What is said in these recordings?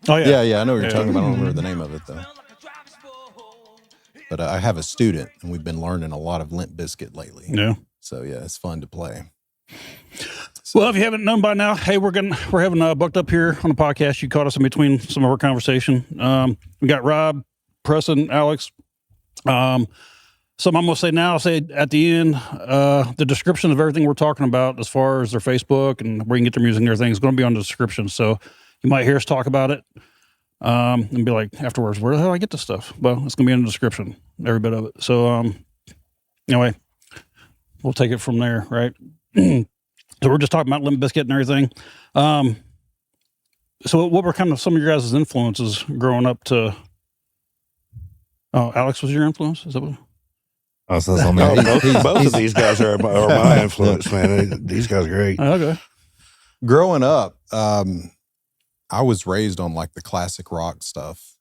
Oh yeah, Yeah. I know what you're talking about. I don't remember the name of it though. But I have a student, and we've been learning a lot of Limp Bizkit lately. Yeah. So yeah, it's fun to play. Well, if you haven't known by now, hey, we're having Bucked Up here on the podcast. You caught us in between some of our conversation. We got Rob, Preston, Alex. So I'm gonna say now. I'll say at the end, the description of everything we're talking about, as far as their Facebook and where you can get their music and everything, is going to be on the description. So you might hear us talk about it, and be like afterwards, where the hell did I get this stuff? Well, it's going to be in the description, every bit of it. So anyway, we'll take it from there, right? So we're just talking about Limp Bizkit and everything. So what were kind of some of your guys' influences growing up to? Oh, Alex was your influence? Is that what? Both of these guys are my influence, man. These guys are great. Okay. Growing up, I was raised on like the classic rock stuff.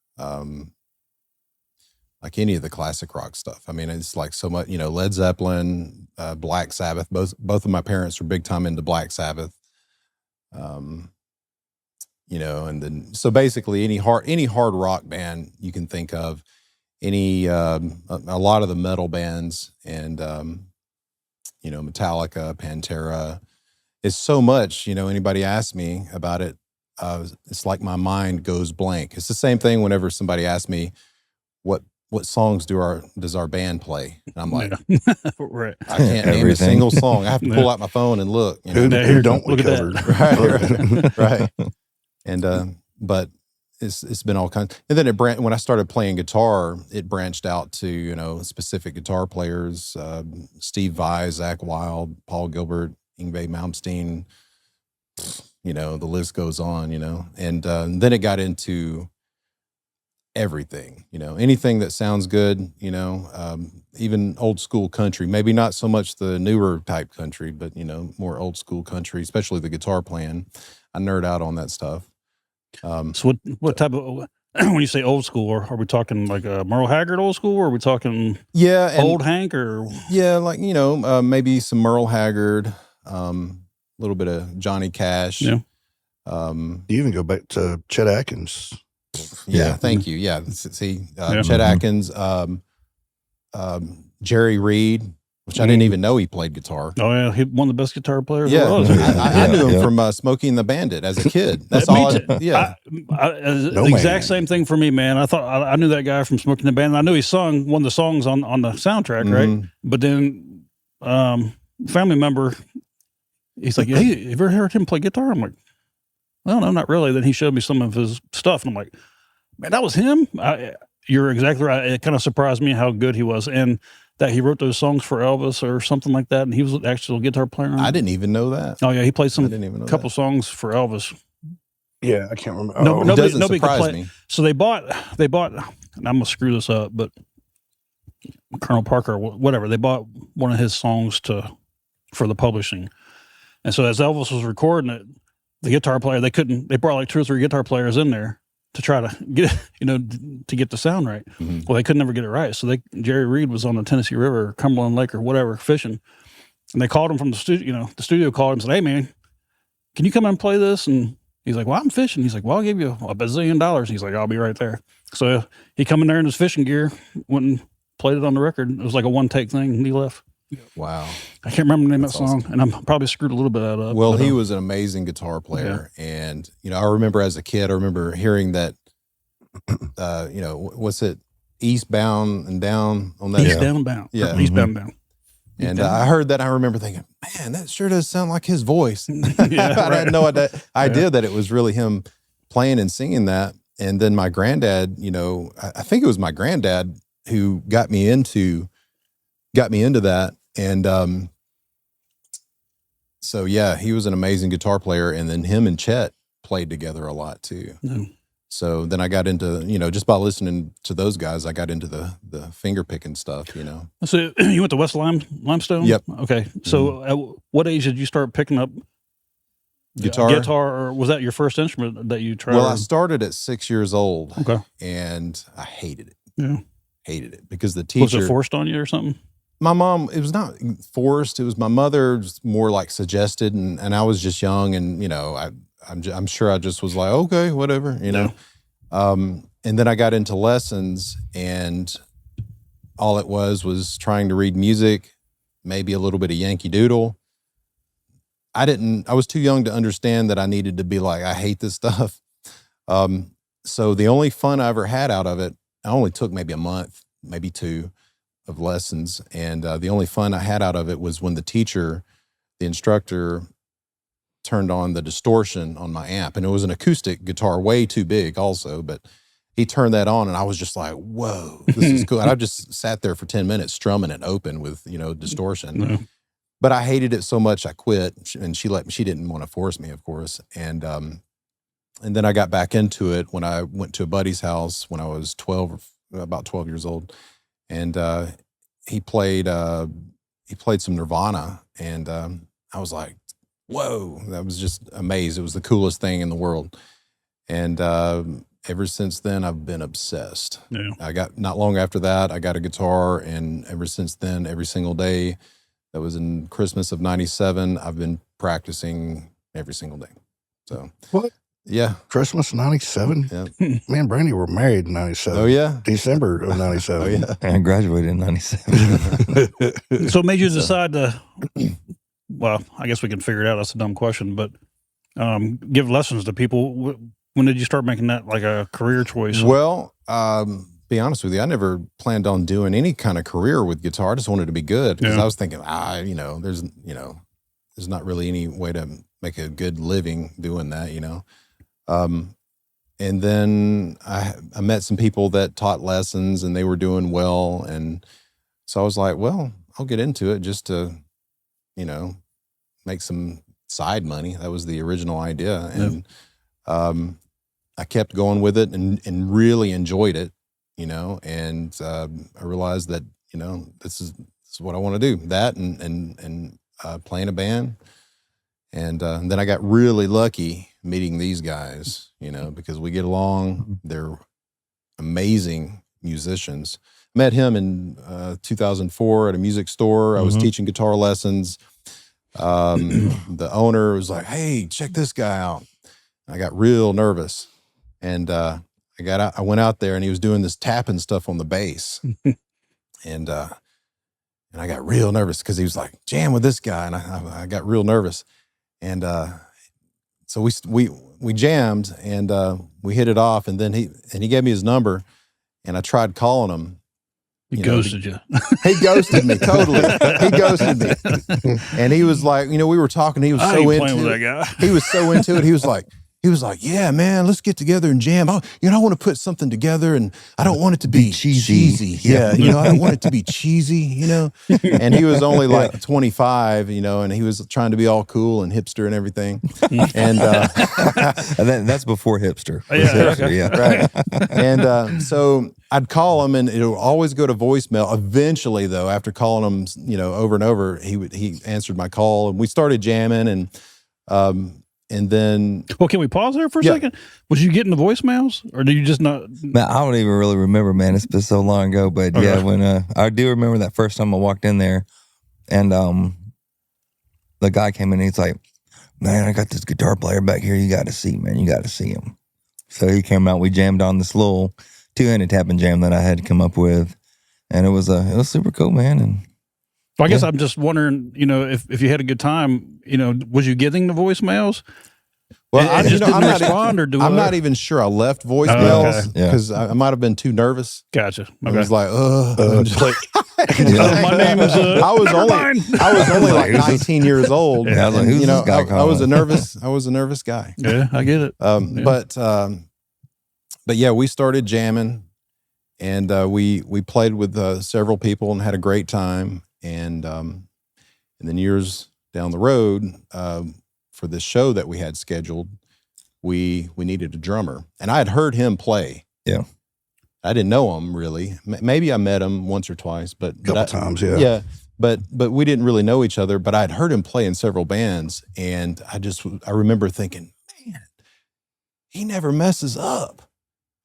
Like any of the classic rock stuff. I mean, it's like so much, Led Zeppelin, Black Sabbath. Both of my parents were big time into Black Sabbath. And then so basically any hard rock band you can think of, a lot of the metal bands, and Metallica, Pantera. It's so much. Anybody asks me about it, it's like my mind goes blank. It's the same thing whenever somebody asks me what songs does our band play? And I'm like, right. I can't name a single song. I have to pull out my phone and look. Who don't we cover? Right. And but it's been all kinds. And then when I started playing guitar, it branched out to specific guitar players: Steve Vai, Zach Wilde, Paul Gilbert, Yngwie Malmsteen. The list goes on. And then it got into everything, anything that sounds good, even old school country, maybe not so much the newer type country, but, more old school country, especially the guitar playing. I nerd out on that stuff. So what type of, when you say old school, are we talking like Merle Haggard old school, or are we talking old Hank, or? Yeah, like, maybe some Merle Haggard, a little bit of Johnny Cash. Yeah. You even go back to Chet Atkins. Yeah, thank you. Yeah, see, Chet Atkins, Jerry Reed, which I didn't even know he played guitar. Oh yeah, he one of the best guitar players. Yeah, there was. I knew him from Smokey and the Bandit as a kid. That's all. The exact same thing for me, man. I thought I knew that guy from Smokey and the Bandit. I knew he sung one of the songs on the soundtrack, right? But then, family member, he's like, "Hey, have you ever heard him play guitar?" I'm like, "Well, no, not really." Then he showed me some of his stuff, and I'm like, "Man, that was him." You're exactly right. It kind of surprised me how good he was, and that he wrote those songs for Elvis or something like that, and he was an actual guitar player. I didn't even know that. Oh yeah, he played couple songs for Elvis. Yeah, I can't remember. Nobody surprised me. So they bought. And I'm gonna screw this up, but Colonel Parker, or whatever, they bought one of his songs for the publishing, and so as Elvis was recording it, the guitar player they brought like 2 or 3 guitar players in there to try to get to get the sound right. Well, they could never get it right. So Jerry Reed was on the Tennessee River or Cumberland Lake or whatever fishing, and they called him from the studio. The studio called him and said, "Hey man, can you come and play this?" And he's like, "Well, I'm fishing." He's like, "Well, I'll give you $1 bazillion." He's like, "I'll be right there." So he come in there in his fishing gear, went and played it on the record. It was like a one take thing, and he left. Wow. I can't remember the name of that song, and I'm probably screwed a little bit out of it. Well, he was an amazing guitar player. Yeah. And, I remember as a kid, I remember hearing that, what's it? Eastbound and Down on that. Eastbound and Down. Yeah. Eastbound and Down. And I heard that. I remember thinking, man, that sure does sound like his voice. I had no idea that it was really him playing and singing that. And then my granddad, I think it was my granddad who got me into that. And so yeah, he was an amazing guitar player, and then him and Chet played together a lot too. So then I got into, just by listening to those guys, I got into the finger picking stuff, So you went to West Limestone? Yep. Okay. So at what age did you start picking up guitar? Or was that your first instrument that you tried? Well, I started at 6 years old. Okay. And I hated it. Yeah. Hated it because the teacher. Was it forced on you or something? My mom, it was not forced. It was my mother, just more like suggested, and I was just young, and I'm sure I just was like, okay, whatever, And then I got into lessons, and all it was trying to read music, maybe a little bit of Yankee Doodle. I was too young to understand that I needed to be like, I hate this stuff. So the only fun I ever had out of it, I only took maybe a month, maybe 2 of lessons. And the only fun I had out of it was when the instructor turned on the distortion on my amp. And it was an acoustic guitar, way too big also, but he turned that on and I was just like, whoa, this is cool. And I just sat there for 10 minutes strumming it open with, distortion. Yeah. But I hated it so much I quit, and she didn't want to force me, of course. And then I got back into it when I went to a buddy's house when I was about 12 years old. And he played some Nirvana, and I was like, whoa, that was just amazed. It was the coolest thing in the world. And ever since then, I've been obsessed. Yeah. Not long after that, I got a guitar, and ever since then, every single day, that was in Christmas of '97, I've been practicing every single day. So what? Yeah. Christmas '97? Yeah. Me and Brandy were married in '97. Oh, yeah? December of '97. Oh, yeah. I graduated in '97. So it made you decide to, well, I guess we can figure it out. That's a dumb question, but give lessons to people. When did you start making that like a career choice? Well, be honest with you, I never planned on doing any kind of career with guitar. I just wanted to be good because I was thinking, there's not really any way to make a good living doing that, And then I met some people that taught lessons and they were doing well. And so I was like, well, I'll get into it just to, make some side money. That was the original idea. And I kept going with it and really enjoyed it, and I realized that, this is what I want to do, that and playing a band. And then I got really lucky meeting these guys, because we get along. They're amazing musicians. Met him in 2004 at a music store. I was teaching guitar lessons. The owner was like, hey, check this guy out. I got real nervous. And I went out there and he was doing this tapping stuff on the bass. And I got real nervous because he was like, jam with this guy. And I got real nervous. And so we jammed and we hit it off. And then he gave me his number and I tried calling him. He ghosted you. He ghosted me, totally. He ghosted me. And he was like, we were talking. He was so into with it. that guy. He was so into it. He was like, yeah, man, let's get together and jam. I want to put something together and I don't want it to be cheesy. Yeah. I don't want it to be cheesy, And he was only like 25, and he was trying to be all cool and hipster and everything. And that's before hipster. Yeah. Hipster, yeah. Right. And so I'd call him and it would always go to voicemail. Eventually, though, after calling him, over and over, he answered my call and we started jamming and then... Well, can we pause there for a second? Was you getting the voicemails or do you just not... Man, I don't even really remember, man. It's been so long ago. But yeah, when I do remember that first time I walked in there and the guy came in and he's like, man, I got this guitar player back here. You got to see, man. You got to see him. So he came out. We jammed on this little 2-handed tapping jam that I had come up with. And it was super cool, man. And well, I guess I'm just wondering, if you had a good time, was you getting the voicemails? Well, I just didn't respond, or do I'm not even sure I left voicemails because I might have been too nervous. Gotcha. Okay. I was like, my name is. I was only like 19 years old. Yeah, I was like, who's this guy I was a nervous guy. Yeah, I get it. But yeah, we started jamming, and we played with several people and had a great time. And then years down the road, for this show that we had scheduled, we needed a drummer, and I had heard him play. Yeah, I didn't know him really. Maybe I met him once or twice, but couple times, yeah. Yeah, but we didn't really know each other. But I'd heard him play in several bands, and I remember thinking, man, he never messes up.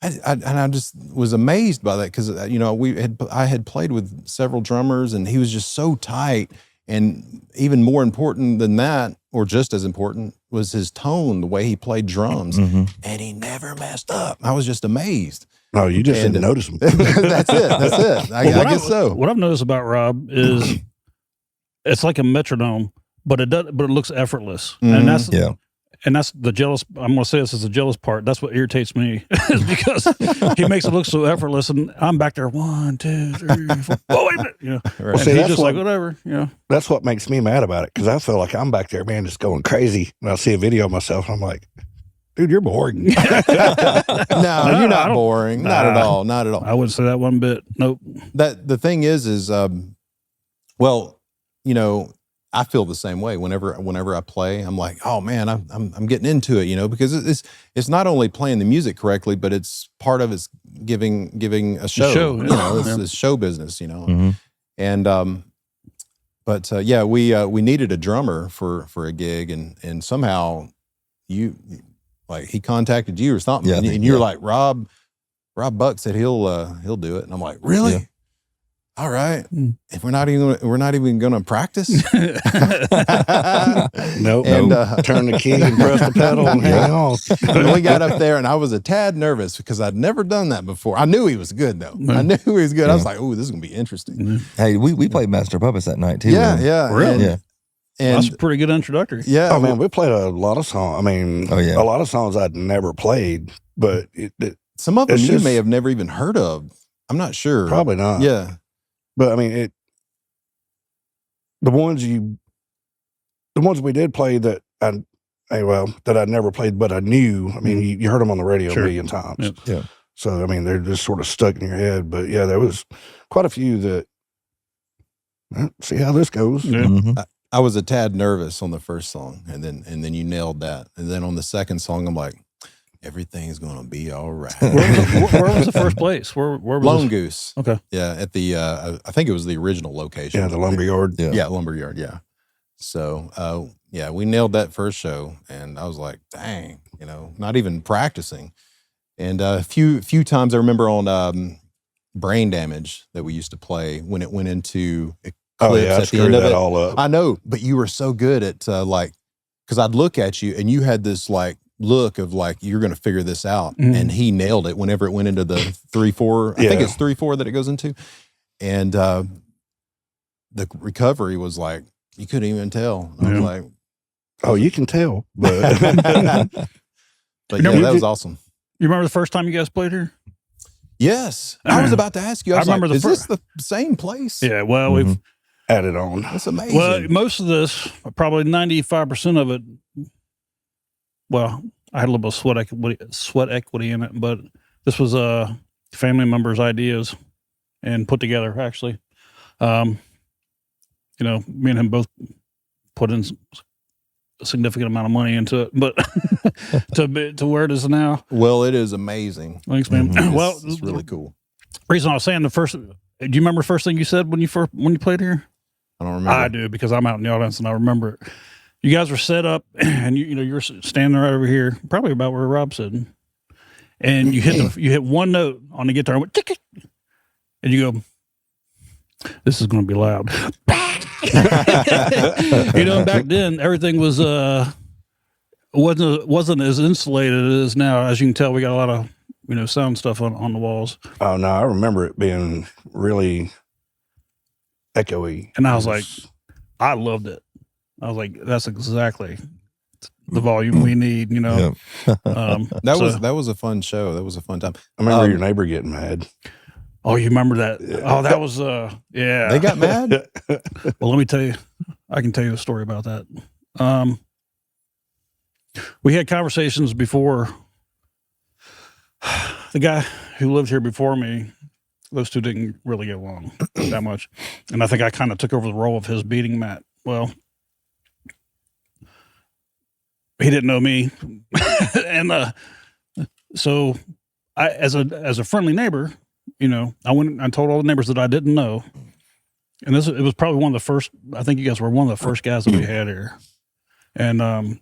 I just was amazed by that because I had played with several drummers and he was just so tight, and even more important than that, or just as important, was his tone, the way he played drums, Mm-hmm. and he never messed up. I was just amazed. No, you just didn't notice them. That's it. I guess so. What I've noticed about Rob is it's like a metronome, but it looks effortless, and that's the jealous. I'm going to say this is the jealous part. That's what irritates me, is because he makes it look so effortless, and I'm back there 1, 2, 3, 4. Oh wait a minute, Right. And See, he's that's just what- like whatever, That's what makes me mad about it, because I feel like I'm back there, man, just going crazy. And I see a video of myself, and I'm like, dude, you're boring. No, you're I not don't- boring. Not at all. Not at all. I wouldn't say that one bit. Nope. That the thing is, well, I feel the same way. Whenever I play, I'm like, oh man, I'm getting into it, because it's not only playing the music correctly, but it's part of it's giving a show. show, yeah. It's show business, Mm-hmm. And but we needed a drummer for a gig, and somehow he contacted you or something, Yeah, and you're like, Rob Buck said he'll do it, and I'm like, really? Yeah. All right. If we're not even going to practice. Nope. And Turn the key and press the pedal and hang on. we got up there, and I was a tad nervous because I'd never done that before. I knew he was good though. I knew he was good. I was like, "Oh, this is gonna be interesting." Hey, we played Master Puppets that night too. Yeah, man. yeah, Really? And, Yeah. That's and a pretty good introductory. yeah, Oh man, we played a lot of songs. I mean, Oh, yeah. a lot of songs I'd never played, but some of them it's you just- may have never even heard of. I'm not sure. probably not. Yeah. But I mean, the ones we did play that I'd never played, but I knew. I mean, you heard them on the radio Sure. a million times. Yep. Yeah. So I mean, they're just sort of stuck in your head. But yeah, there was quite a few that. See how this goes. Yeah. Mhm. I was a tad nervous on the first song, and then you nailed that. And then on the second song, I'm like, everything's gonna be all right. Where was the first place? Where was Lone this? Goose. Okay. Yeah, at the I think it was the original location. Yeah, the lumberyard. Yeah. Yeah, lumberyard. Yeah. So we nailed that first show, and I was like, dang, not even practicing. And a few times I remember on Brain Damage that we used to play when it went into Oh clips yeah, I at the screwed end of that it. all up. I know, but you were so good at because I'd look at you and you had this look of you're going to figure this out, and he nailed it whenever it went into the 3/4. I think Yeah. it's 3/4 that it goes into, and the recovery was like you couldn't even tell. I was Yeah. like, Oh, you can tell, but but You know, yeah, we that was did- awesome. You remember the first time you guys played here? Yes, I was about to ask you. I was remember like, the is this the same place? Yeah. Well, we've added on. That's amazing. well most of this, probably 95% of it. Well, I had a little bit of sweat equity in it, but this was family members' ideas and put together. Actually, me and him both put in a significant amount of money into it, but to where it is now. Well, it is amazing. Thanks, man. It's- Well, it's really cool. reason I was saying do you remember the first thing you said when you played here? I don't remember. I do, because I'm out in the audience and I remember it. You guys were set up, and you're standing right over here, probably about where Rob's sitting, and you hit one note on the guitar, and went, tick, and you go, "This is going to be loud." Back then everything was wasn't as insulated as it is now. As you can tell, we got a lot of sound stuff on the walls, Oh no, I remember it being really echoey, and I was like, I loved it. I was like, that's exactly the volume we need. Yeah. That was a fun show. That was a fun time. I remember your neighbor getting mad. Oh, you remember that? Oh, that was yeah. They got mad. Well, let me tell you, I can tell you a story about that. We had conversations before. The guy who lived here before me, those two didn't really get along that much. And I think I kind of took over the role of his beating Matt. Well, he didn't know me. And so I, as a friendly neighbor, I went and I told all the neighbors that I didn't know. And it was probably one of the first, I think you guys were one of the first guys that we had here. And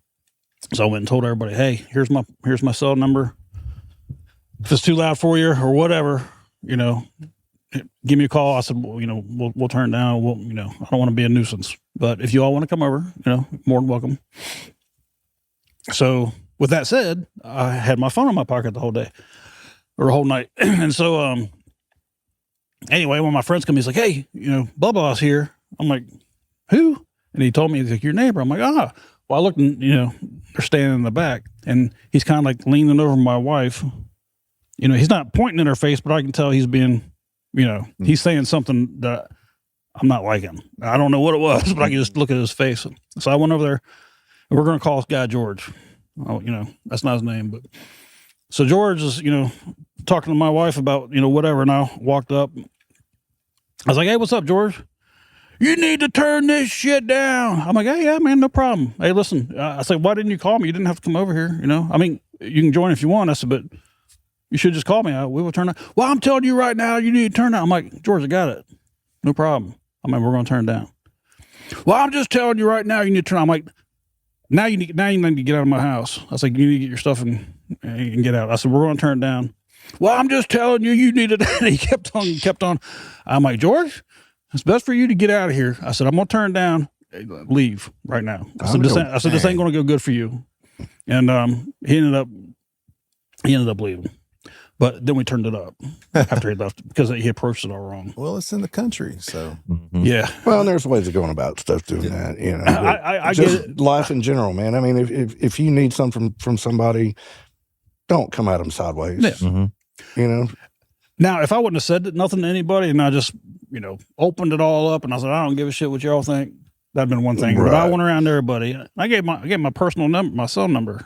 so I went and told everybody, hey, here's my cell number. If it's too loud for you or whatever, give me a call. I said, well, we'll turn it down. I don't want to be a nuisance, but if you all want to come over, more than welcome. So with that said, I had my phone in my pocket the whole day or the whole night. And so, anyway, when my friends come, he's like, hey, blah, blah's here. I'm like, who? And he told me, he's like, your neighbor. I'm like, well, I looked and, they're standing in the back, and he's kind of like leaning over my wife. He's not pointing in her face, but I can tell he's being, he's saying something that I'm not liking. I don't know what it was, but I can just look at his face. So I went over there, and we're going to call this guy George. Oh, that's not his name, but so George is, talking to my wife about, whatever. And I walked up. I was like, hey, what's up, George? You need to turn this shit down. I'm like, hey, yeah, man, no problem. Hey, listen, I said, why didn't you call me? You didn't have to come over here. I mean, you can join if you want. I said, but you should just call me. We will turn it. Well, I'm telling you right now, you need to turn it. I'm like, George, I got it. No problem. I mean, we're going to turn it down. Well, I'm just telling you right now, you need to turn it. I'm like, now you need to get out of my house. I was like, you need to get your stuff and get out. I said, we're going to turn it down. Well, I'm just telling you, you need it. And he kept on. I'm like, George, it's best for you to get out of here. I said, I'm going to turn it down. Leave right now. I said, this ain't going to go good for you. And he ended up leaving. But then we turned it up after he left because he approached it all wrong. Well, it's in the country, so. Yeah. Well, and there's ways of going about stuff doing that, I just get it. life in general, man. I mean, if you need something from somebody, don't come at them sideways. Yeah. Now, if I wouldn't have said nothing to anybody and I just, opened it all up and I said, I don't give a shit what y'all think, that'd been one thing. Right. But I went around to everybody. I gave my personal number, my cell number,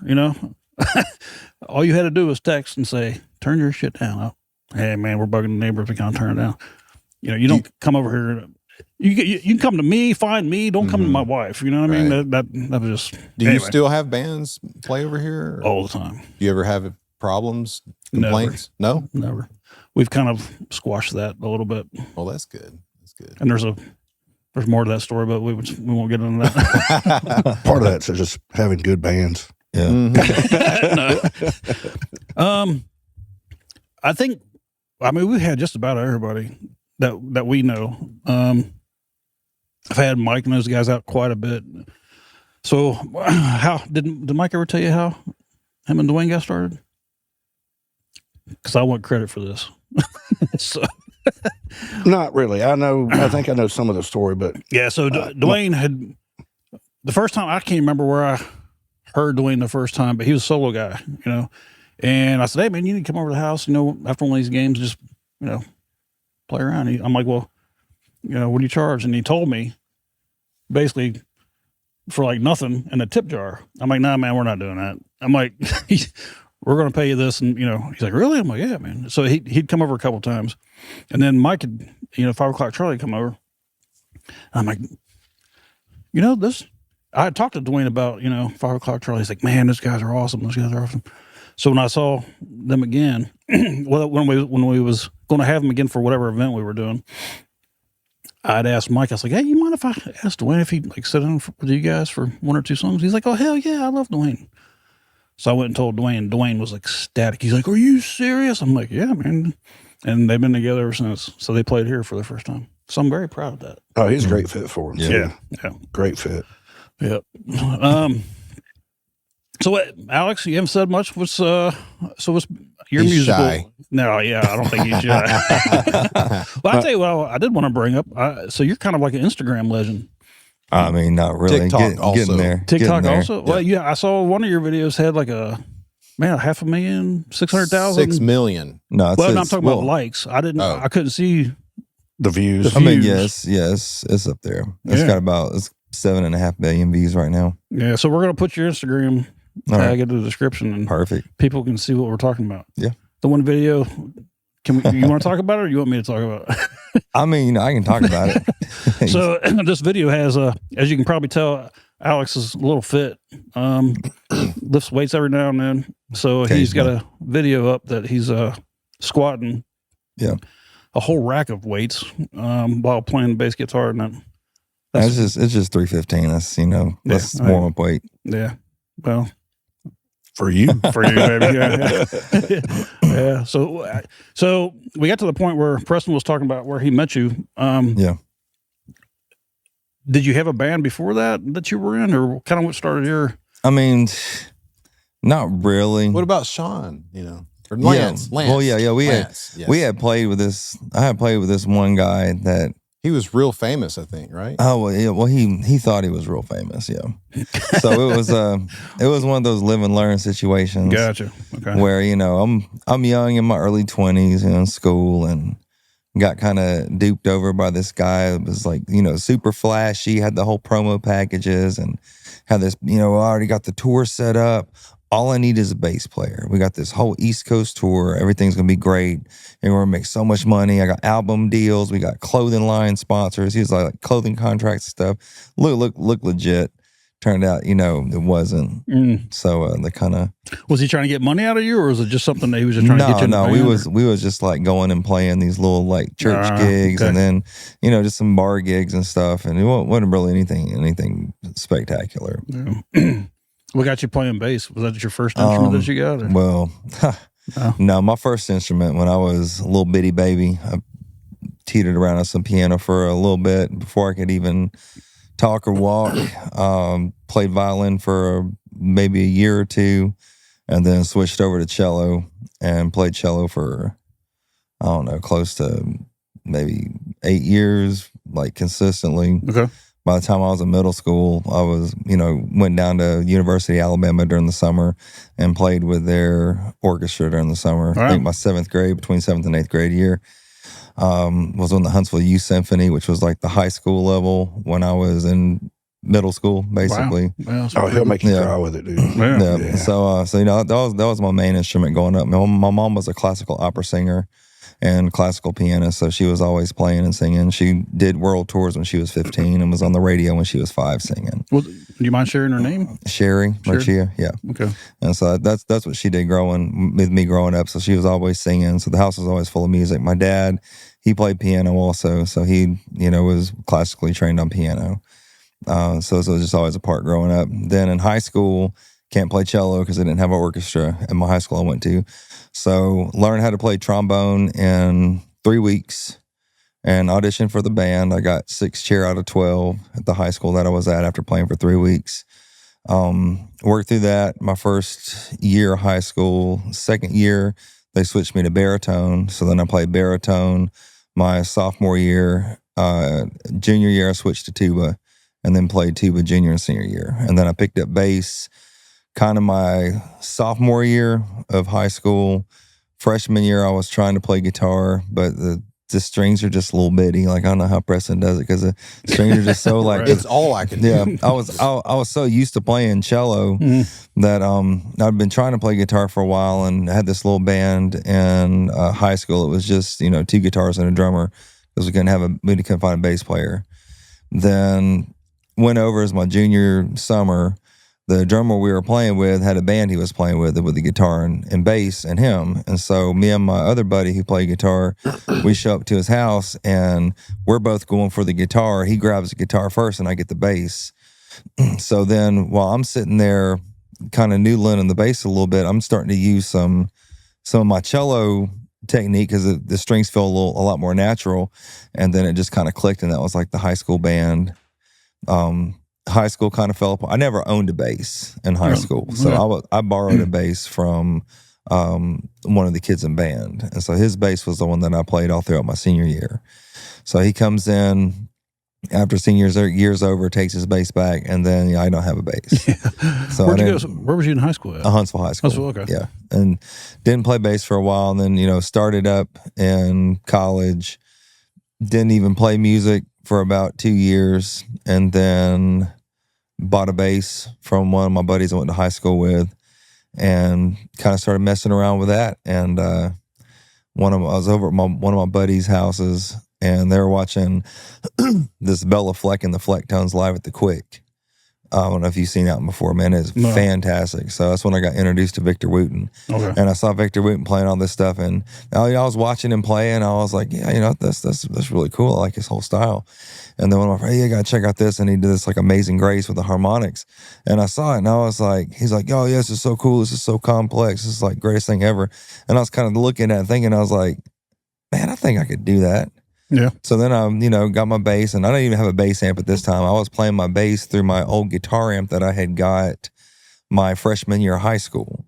All you had to do was text and say, turn your shit down. Hey, man, we're bugging the neighbors. We can't turn it down. You don't come over here. You can come to me, find me. Don't come to my wife. You know what I mean? Right. That was just. Do you still have bands play over here? All the time. Do you ever have problems, complaints? No? Never. We've kind of squashed that a little bit. Well, that's good. That's good. And there's more to that story, but we won't get into that. Part of that's just having good bands. Yeah. I think, we've had just about everybody that we know. I've had Mike and those guys out quite a bit. So how did Mike ever tell you how him and Dwayne got started? Because I want credit for this. So. Not really. I think I know some of the story, but yeah. So Dwayne had the first time, I can't remember where I heard Dwayne the first time, but he was a solo guy, and I said, hey man, you need to come over to the house, after one of these games, just, play around. I'm like, well, what do you charge? And he told me basically for like nothing in a tip jar. I'm like, nah, man, we're not doing that. I'm like, we're going to pay you this. And, he's like, really? I'm like, yeah, man. So he'd come over a couple of times, and then Mike had, 5 o'clock Charlie come over. I'm like, this, I had talked to Dwayne about, 5 o'clock Charlie. He's like, man, those guys are awesome. Those guys are awesome. So when I saw them again, when we was going to have them again for whatever event we were doing, I'd asked Mike, I was like, hey, you mind if I asked Dwayne if he'd sit in with you guys for 1 or 2 songs? He's like, oh, hell yeah, I love Dwayne. So I went and told Dwayne. Dwayne was ecstatic. He's like, are you serious? I'm like, yeah, man. And they've been together ever since. So they played here for the first time. So I'm very proud of that. Oh, he's a great fit for him. Yeah. Great fit. Yep. So what, Alex, you haven't said much. What's your He's musical? Shy. No, yeah, I don't think he's shy. Well, I'll tell you what I did want to bring up. So you're kind of like an Instagram legend. Not really. TikTok also. Getting there. TikTok also? Yeah. Well, yeah, I saw one of your videos had like a 500,000, 600,000. 6 million. No, Well, no, I'm talking about likes. I couldn't see The views. The I mean, views. yes, it's up there. It's Yeah. got about 7.5 billion views right now. Yeah, so we're gonna put your Instagram All tag right. into the description, and Perfect. people can see what we're talking about. Yeah. The one video. You want to talk about it, or you want me to talk about it? I mean, I can talk about it. So this video has, as you can probably tell, Alex is a little fit. Lifts weights every now and then. So he's got a video up that he's squatting. Yeah. A whole rack of weights while playing the bass guitar, and it's just 315. That's let's Yeah, warm up weight. yeah. Well, for you. For you, baby. Yeah. Yeah. So we got to the point where Preston was talking about where he met you. Yeah. Did you have a band before that you were in, or kind of what started your? I mean, not really. What about Sean? Or Lance? Yeah. Well, yeah. Lance, yes. We had played with this. I had played with this one guy that. He was real famous, I think, right? Oh well, yeah. Well, he thought he was real famous, yeah. So it was one of those live and learn situations. Gotcha. Okay. Where I'm young in my early 20s in school and got kind of duped over by this guy that was like super flashy, had the whole promo packages and had this I already got the tour set up. All I need is a bass player. We got this whole East Coast tour. Everything's going to be great. And we're going to make so much money. I got album deals. We got clothing line sponsors. He was like clothing contracts and stuff. Look legit. Turned out, it wasn't. So the kind of... Was he trying to get money out of you, or was it just something that he was just trying to get you in the band? We was just like going and playing these little like church gigs and then, just some bar gigs and stuff. And it wasn't really anything spectacular. Yeah. What got you playing bass? Was that your first instrument that you got? Or? Well, no, my first instrument when I was a little bitty baby, I teetered around on some piano for a little bit before I could even talk or walk. Played violin for maybe a year or two, and then switched over to cello and played cello for, I don't know, close to maybe 8 years, like consistently. Okay. By the time I was in middle school, I was, went down to University of Alabama during the summer and played with their orchestra during the summer. Right. I think my 7th grade, between 7th and 8th grade year, was on the Huntsville Youth Symphony, which was like the high school level when I was in middle school, basically. Wow. Oh, he'll make you cry with it, dude. Yeah. Yeah. So that was my main instrument growing up. My mom was a classical opera singer and classical pianist, so she was always playing and singing. She did world tours when she was 15 and was on the radio when she was 5 singing. Well, do you mind sharing her name? Sherry Marcia, yeah. Okay. And so that's what she did with me growing up. So she was always singing. So the house was always full of music. My dad, he played piano also, so he was classically trained on piano. So it was just always a part growing up. Then in high school, can't play cello because I didn't have an orchestra at my high school I went to. So learned how to play trombone in 3 weeks and auditioned for the band. I got 6th chair out of 12 at the high school that I was at after playing for 3 weeks. Worked through that my first year of high school. 2nd year, they switched me to baritone. So then I played baritone my sophomore year. Junior year, I switched to tuba and then played tuba junior and senior year. And then I picked up bass kind of my sophomore year of high school. Freshman year, I was trying to play guitar, but the strings are just a little bitty. Like, I don't know how Preston does it because the strings are just so like... Right. It's all I can do. Yeah, I was so used to playing cello that I'd been trying to play guitar for a while and had this little band in high school. It was just, 2 guitars and a drummer because we couldn't find a bass player. Then went over as my junior summer. The drummer we were playing with had a band he was playing with the guitar and bass and him. And so me and my other buddy who played guitar, we show up to his house and we're both going for the guitar. He grabs the guitar first and I get the bass. So then while I'm sitting there kind of noodling in the bass a little bit, I'm starting to use some of my cello technique because the strings feel a lot more natural. And then it just kind of clicked, and that was like the high school band. High school kind of fell apart. I never owned a bass in high school. So I borrowed a bass from one of the kids in band. And so his bass was the one that I played all throughout my senior year. So he comes in after senior year's over, takes his bass back, and then I don't have a bass. Yeah. So Where was you in high school at? Huntsville High School. Huntsville, okay. Yeah. And didn't play bass for a while, and then, started up in college. Didn't even play music for about 2 years, and then bought a bass from one of my buddies I went to high school with, and kind of started messing around with that. And I was over at one of my buddies' houses, and they were watching this Bella Fleck and the Flecktones live at the Quick I don't know if you've seen that one before, man. It's fantastic. So that's when I got introduced to Victor Wooten. Okay. And I saw Victor Wooten playing all this stuff, and I was watching him play, and I was like, yeah, that's really cool. I like his whole style. And then when I'm like, hey, you gotta check out this, and he did this like Amazing Grace with the harmonics. And I saw it, and I was like, he's like, oh yeah, this is so cool. This is so complex. This is like greatest thing ever. And I was kind of looking at it, thinking, I was like, man, I think I could do that. Yeah. So then I, got my bass, and I didn't even have a bass amp at this time. I was playing my bass through my old guitar amp that I had got my freshman year of high school.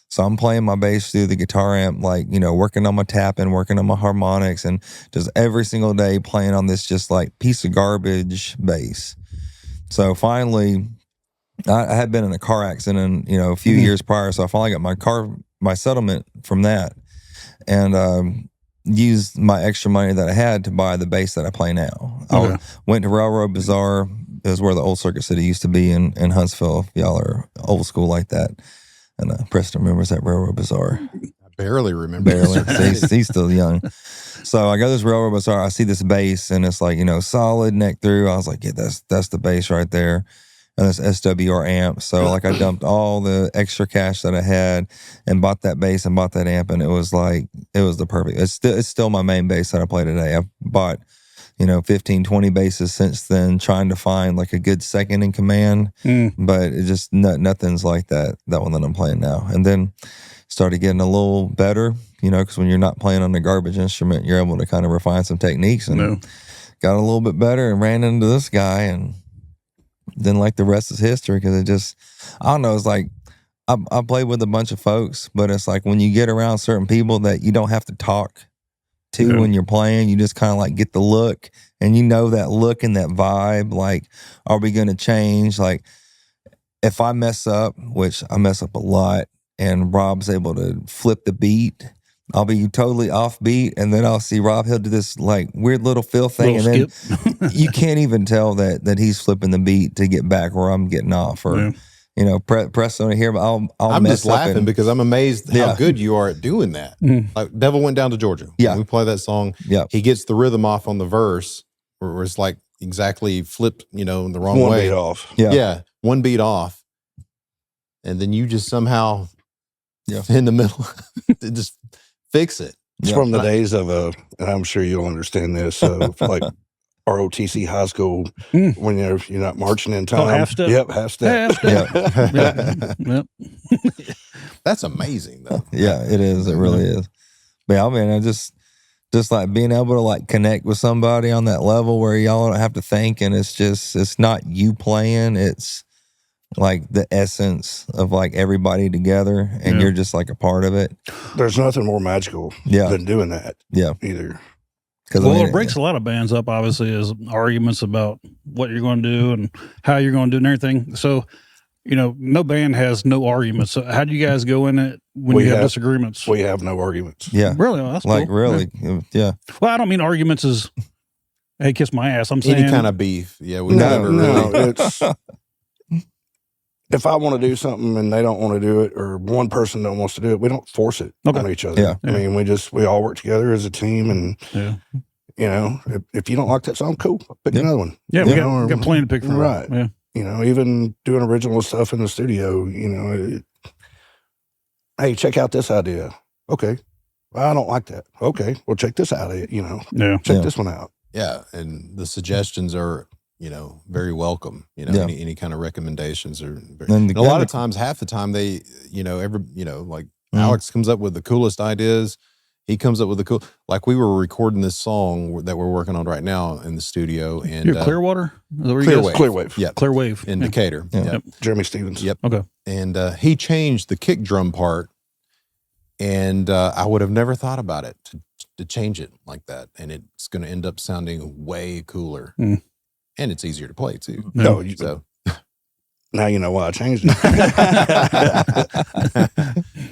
So I'm playing my bass through the guitar amp, like, working on my tapping, working on my harmonics, and just every single day playing on this just like piece of garbage bass. So finally, I had been in a car accident, a few years prior. So I finally got my settlement from that, and used my extra money that I had to buy the bass that I play now. Okay. I went to Railroad Bazaar. It was where the old Circuit City used to be in Huntsville, if y'all are old school like that. And Preston remembers that Railroad Bazaar. I barely remember. Barely. He's still young. So I go to this Railroad Bazaar. I see this bass, and it's like, solid neck through. I was like, yeah, that's the bass right there. And this SWR amp. So like I dumped all the extra cash that I had and bought that bass and bought that amp, and it was the perfect. It's still my main bass that I play today. I've bought 15, 20 basses since then, trying to find like a good second in command, but it just nothing's like that one that I'm playing now. And then started getting a little better, because when you're not playing on a garbage instrument, you're able to kind of refine some techniques, and got a little bit better and ran into this guy, and then like the rest is history, because it just, I don't know, it's like I played with a bunch of folks, but it's like when you get around certain people that you don't have to talk to when you're playing, you just kind of like get the look, and that look and that vibe, like, are we going to change? Like, if I mess up, which I mess up a lot, and Rob's able to flip the beat, I'll be totally off beat, and then I'll see Rob, he'll do this like weird little fill thing, and then you can't even tell that he's flipping the beat to get back where I'm getting off, or press on here, but I'm just laughing because I'm amazed how good you are at doing that. Like Devil Went Down to Georgia. Yeah. When we play that song, he gets the rhythm off on the verse, where it's like exactly flipped, in the wrong way. One beat off. Yeah. One beat off. And then you just somehow in the middle just fix it. It's from the days of and I'm sure you'll understand this, like ROTC high school, when you're not marching in time. Oh, half step? Yep, half step. Yep. That's amazing, though. Yeah, it is. It really is. But I mean, I just like being able to like connect with somebody on that level where y'all don't have to think, and it's not you playing, it's like the essence of like everybody together, and you're just like a part of it. There's nothing more magical than doing that. Yeah. Either. Well, it breaks a lot of bands up, obviously, is arguments about what you're going to do and how you're going to do and everything. So, no band has no arguments. So how do you guys go in it when you have disagreements? We have no arguments. Yeah. Really? Oh, that's like, cool. really? Yeah. Well, I don't mean arguments as, hey, kiss my ass. I'm saying any kind of beef. Yeah. We never really. It's, if I want to do something and they don't want to do it, or one person don't wants to do it, we don't force it on each other. Yeah. I mean, we all work together as a team, and if you don't like that song, cool, pick another one. Yeah, we got plenty to pick from. Right. Yeah. Even doing original stuff in the studio, hey, check out this idea. Okay. Well, I don't like that. Okay. Well, check this out. Check this one out. Yeah. And the suggestions are, very welcome. Any kind of recommendations are and a lot of times, half the time they, Alex comes up with the coolest ideas. He comes up with the like we were recording this song that we're working on right now in the studio. And you're Clearwater? Clearwave. Yeah. Clearwave. In Decatur. Yep. Jeremy Stevens. Yep. Okay. And he changed the kick drum part, and I would have never thought about it to change it like that. And it's going to end up sounding way cooler. And it's easier to play too. No, now you know why I changed it.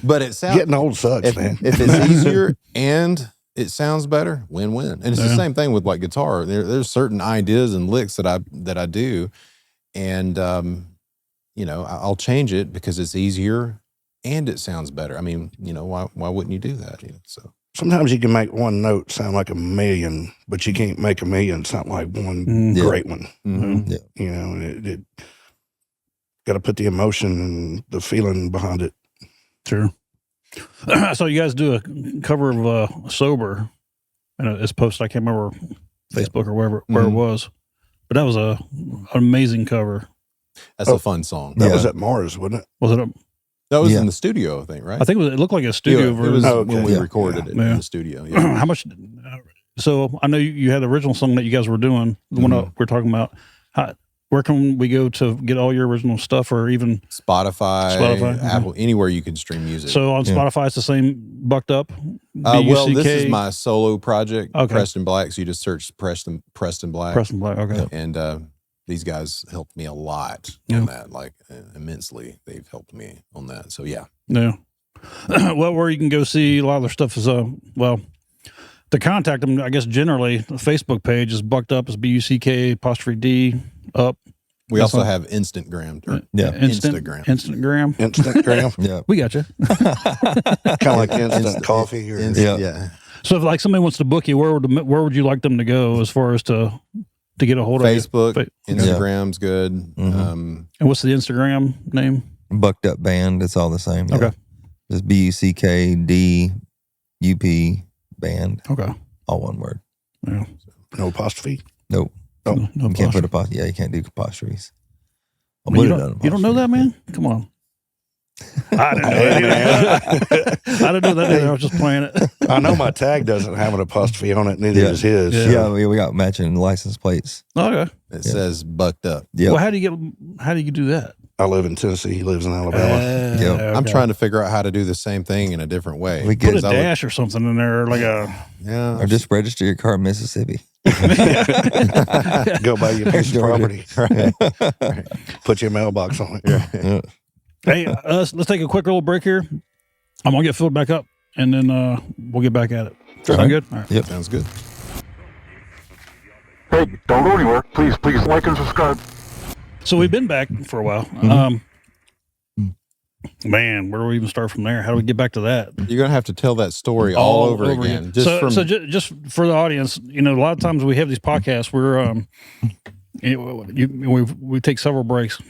But it sounds getting old sucks, man. If it's easier and it sounds better, win-win. And it's the same thing with like guitar. There's certain ideas and licks that I do, and I'll change it because it's easier and it sounds better. I mean, why wouldn't you do that? So. Sometimes you can make one note sound like a million, but you can't make a million sound like one great one. Mm-hmm. Yeah. got to put the emotion and the feeling behind it. Sure. So you guys do a cover of Sober, and it's posted. I can't remember Facebook or where it was, but that was an amazing cover. That's a fun song. That was at Mars, wasn't it? Was it? That was in the studio, I think, right? I think it looked like a studio version. It was when we recorded it in the studio. Yeah. How much? So I know you had the original song that you guys were doing, the one we're talking about. Where can we go to get all your original stuff, or even Spotify, Apple, anywhere you can stream music? So on Spotify, it's the same Bucked Up. Well, this is my solo project, Okay. Preston Black. So you just search Preston Black. Preston Black. Okay. And these guys helped me a lot on that, like immensely. They've helped me on that. So yeah. Well, where you can go see a lot of their stuff is to contact them. I guess generally the Facebook page is Bucked Up, is BUCK''D up. We also have Instagram. Instagram. Instagram. Yeah. We got you. Kind of like instant coffee. Or, Yeah. So if like somebody wants to book you, where would you like them to go as far as to get a hold of Facebook, you? Instagram's good. And what's the Instagram name? Bucked Up Band. It's all the same. Yeah. Okay. Just BUCKDUP Band. Okay. All one word. Yeah. No apostrophe. Nope. No You can't put apostrophe. Yeah, you can't do apostrophes. You don't know that, man? Come on. I didn't know that. I didn't know that either. I was just playing it. I know my tag doesn't have an apostrophe on it, neither does his. Yeah, we got matching license plates. Okay. It says Bucked Up. Yeah. Well, how do you do that? I live in Tennessee. He lives in Alabama. Yep. I'm trying to figure out how to do the same thing in a different way. We Put get a dash or something in there, like or just register your car in Mississippi. Go buy you a piece of property. Right. Put your mailbox on it. Yeah. Hey, let's take a quick little break here. I'm gonna get filled back up, and then we'll get back at it. Sound good? All right. Yep. Sounds good. Hey, don't go anywhere. Please like and subscribe. So we've been back for a while. Man, where do we even start from there? How do we get back to that? You're gonna have to tell that story all over again. Just for the audience, a lot of times we have these podcasts where we take several breaks.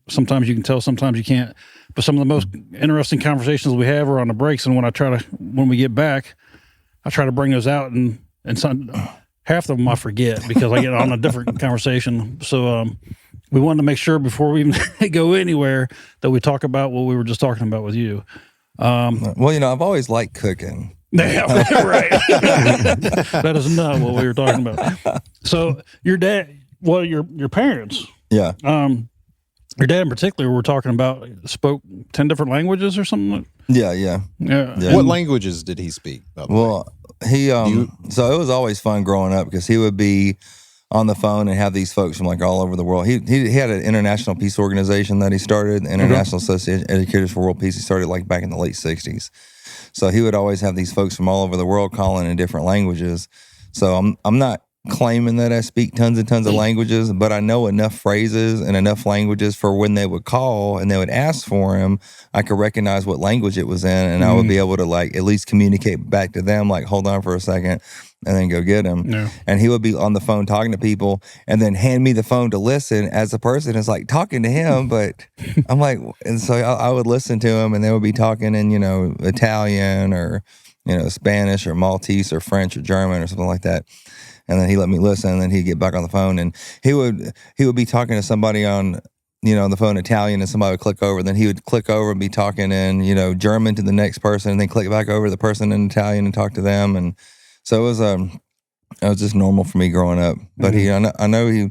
Sometimes you can tell, sometimes you can't. But some of the most interesting conversations we have are on the breaks. And when we get back, I try to bring those out, and half of them I forget because I get on a different conversation. So we wanted to make sure before we even go anywhere that we talk about what we were just talking about with you. Well, I've always liked cooking. Yeah, right. That is not what we were talking about. So your dad, your parents, Yeah. Your dad in particular, we're talking about, spoke 10 different languages or something. Yeah. What languages did he speak? By the way? Well, he so it was always fun growing up because he would be on the phone and have these folks from like all over the world. He had an international peace organization that he started, the International Association of Educators for World Peace. He started like back in the late 60s. So he would always have these folks from all over the world calling in different languages. So I'm not claiming that I speak tons and tons of languages, but I know enough phrases and enough languages for when they would call and they would ask for him, I could recognize what language it was in, and I would be able to like at least communicate back to them, like, hold on for a second, and then go get him. Yeah. And he would be on the phone talking to people and then hand me the phone to listen as the person is like talking to him, but I'm like, and so I would listen to him and they would be talking in, Italian or, Spanish or Maltese or French or German or something like that. And then he let me listen, and then he'd get back on the phone, and he would be talking to somebody on the phone Italian, and somebody would click over, and then he would click over and be talking in, German to the next person, and then click back over to the person in Italian and talk to them. And so it was just normal for me growing up. But I know he,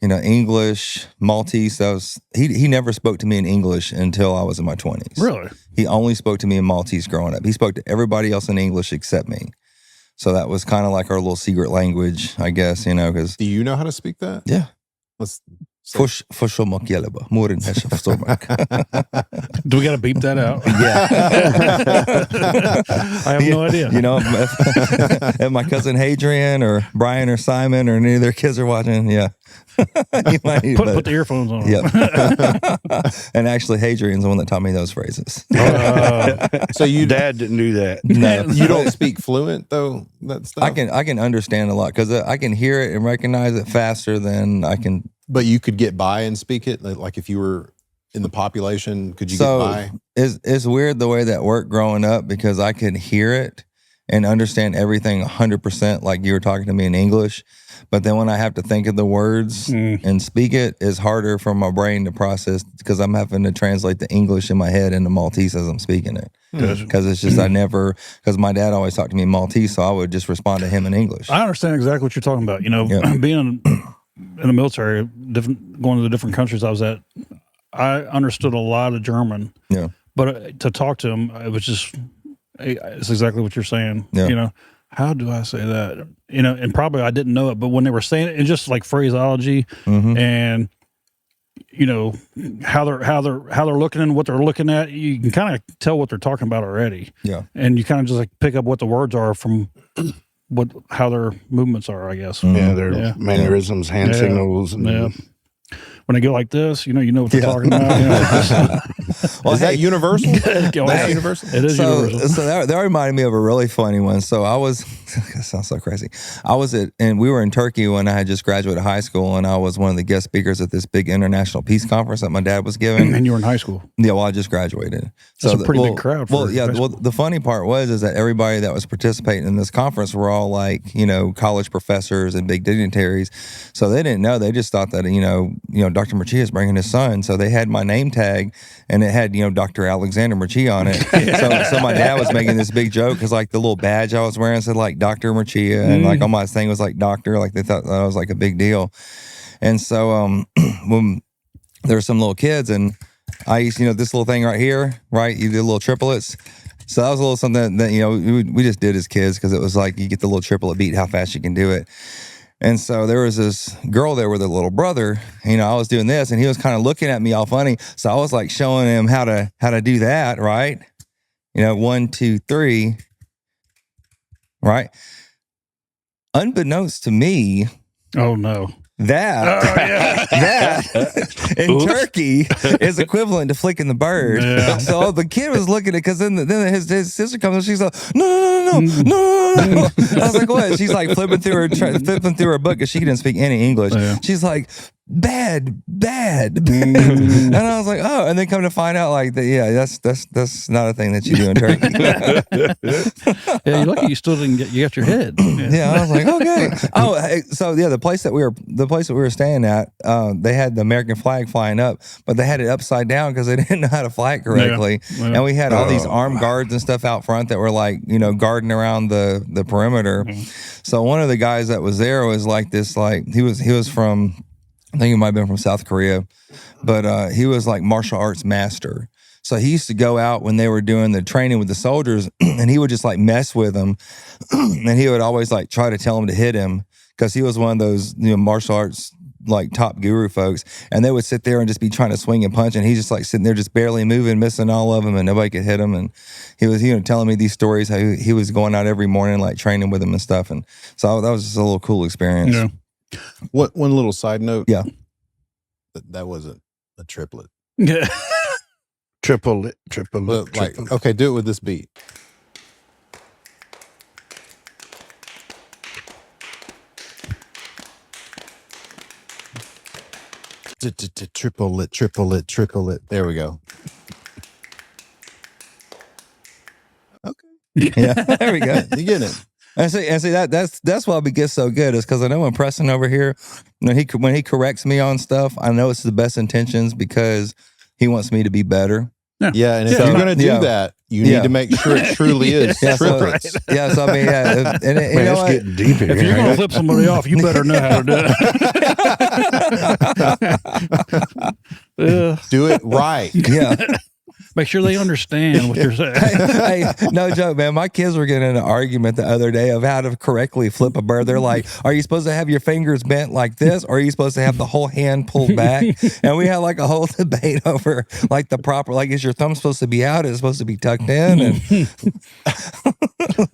English, Maltese, he never spoke to me in English until I was in my 20s. Really? He only spoke to me in Maltese growing up. He spoke to everybody else in English except me. So that was kind of like our little secret language, I guess, because... Do you know how to speak that? Yeah. Let's... Förståmak hjälper. Moren hästar förståmak. Do we got to beep that out? Yeah. I have no idea. If my cousin Hadrian or Brian or Simon or any of their kids are watching, yeah. You might need put the earphones on. Yeah. And actually, Hadrian's the one that taught me those phrases. So your dad didn't do that? No. You don't speak fluent, though, that stuff? I can understand a lot because I can hear it and recognize it faster than I can... But you could get by and speak it? Like if you were in the population? Could you So get by? it's weird the way that worked growing up because I could hear it and understand everything 100% like you were talking to me in English. But then when I have to think of the words and speak it, it's harder for my brain to process because I'm having to translate the English in my head into Maltese as I'm speaking it. Because it's just because my dad always talked to me in Maltese, so I would just respond to him in English. I understand exactly what you're talking about. You know, being in the military, going to the different countries I was at, I understood a lot of German. Yeah. But to talk to him, it was just, it's exactly what you're saying. Yeah. You know, how do I say that? You know, and probably I didn't know it, but when they were saying it, it's just like phraseology and, you know, how they're looking and what they're looking at, you can kind of tell what they're talking about already. Yeah. And you kind of just like pick up what the words are from how their movements are, I guess. Yeah, their mannerisms, hand signals. And When they go like this, you know what they're talking about. You know, Well, is that universal? That's universal? It is universal. So that reminded me of a really funny one. So I was, that sounds so crazy. We were in Turkey when I had just graduated high school, and I was one of the guest speakers at this big international peace conference that my dad was giving. And you were in high school. Yeah, well, I just graduated. That's a pretty big crowd. The funny part was that everybody that was participating in this conference were all like, you know, college professors and big dignitaries. So they didn't know. They just thought that, you know, Dr. Murchia is bringing his son. So they had my name tag, and it had, you know, Dr. Alexander Murchia on it. So my dad was making this big joke because like the little badge I was wearing said like Dr. Murchia, and like on my thing was like doctor, like they thought that was like a big deal. And so when there were some little kids, and I used, you know, this little thing right here, right? You did little triplets. So that was a little something that, you know, we just did as kids because it was like you get the little triplet beat, how fast you can do it. And so there was this girl there with a little brother. You know, I was doing this, and he was kind of looking at me all funny. So I was like showing him how to do that, right? You know, 1, 2, 3, right? Unbeknownst to me, Oh no. that in Turkey is equivalent to flicking the bird. Yeah. So the kid was looking at it because then his sister comes and she's like, no. I was like, what? She's like flipping through her book because she didn't speak any English. Yeah. She's like, bad. And I was like, oh, and then come to find out like that, yeah, that's not a thing that you do in Turkey. Yeah, you're lucky you still didn't you got your head. Yeah, I was like, okay. Oh, hey, so yeah, the place that we were staying at, they had the American flag flying up, but they had it upside down because they didn't know how to fly it correctly. Yeah. And we had all these armed guards and stuff out front that were like, you know, guarding around the perimeter. So one of the guys that was there was like this, like he was from, I think he might have been from South Korea, but he was like martial arts master. So he used to go out when they were doing the training with the soldiers, and he would just like mess with them, and he would always like try to tell them to hit him because he was one of those, you know, martial arts like top guru folks, and they would sit there and just be trying to swing and punch, and he's just like sitting there just barely moving, missing all of them, and nobody could hit him. And he was, you know, telling me these stories how he was going out every morning like training with them and stuff, and so that was just a little cool experience. Yeah. One little side note. Yeah. That wasn't a triplet. Yeah. Triplet. But like, okay, do it with this beat. Triplet. There we go. Okay. Yeah, there we go. You get it. And see that's why we get so good is because I know when Preston over here, when he corrects me on stuff, I know it's the best intentions because he wants me to be better. Yeah, and if you're going to do that, you need to make sure it truly is triplets. So I mean, yeah, and Man, you know it's what? getting deep here. If you're going to flip somebody off, you better know how to do it. Yeah. Do it right. Yeah. Make sure they understand what you're saying. Hey, no joke, man. My kids were getting in an argument the other day of how to correctly flip a bird. They're like, are you supposed to have your fingers bent like this, or are you supposed to have the whole hand pulled back? And we had like a whole debate over like the proper, like, is your thumb supposed to be out? Is it supposed to be tucked in? And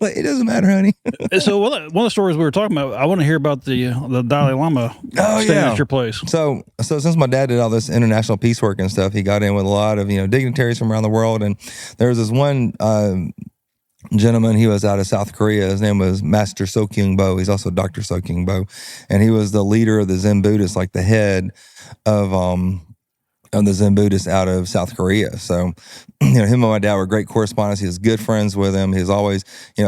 it doesn't matter, honey. So one of the stories we were talking about, I want to hear about the Dalai Lama staying at your place. So since my dad did all this international peace work and stuff, he got in with a lot of, you know, dignitaries from around the world. And there was this one gentleman, he was out of South Korea. His name was Master Sokyung Bo. He's also Dr. Sokyung Bo. And he was the leader of the Zen Buddhists, like the head of the Zen Buddhist out of South Korea. So, him and my dad were great correspondents. He was good friends with him. He was always,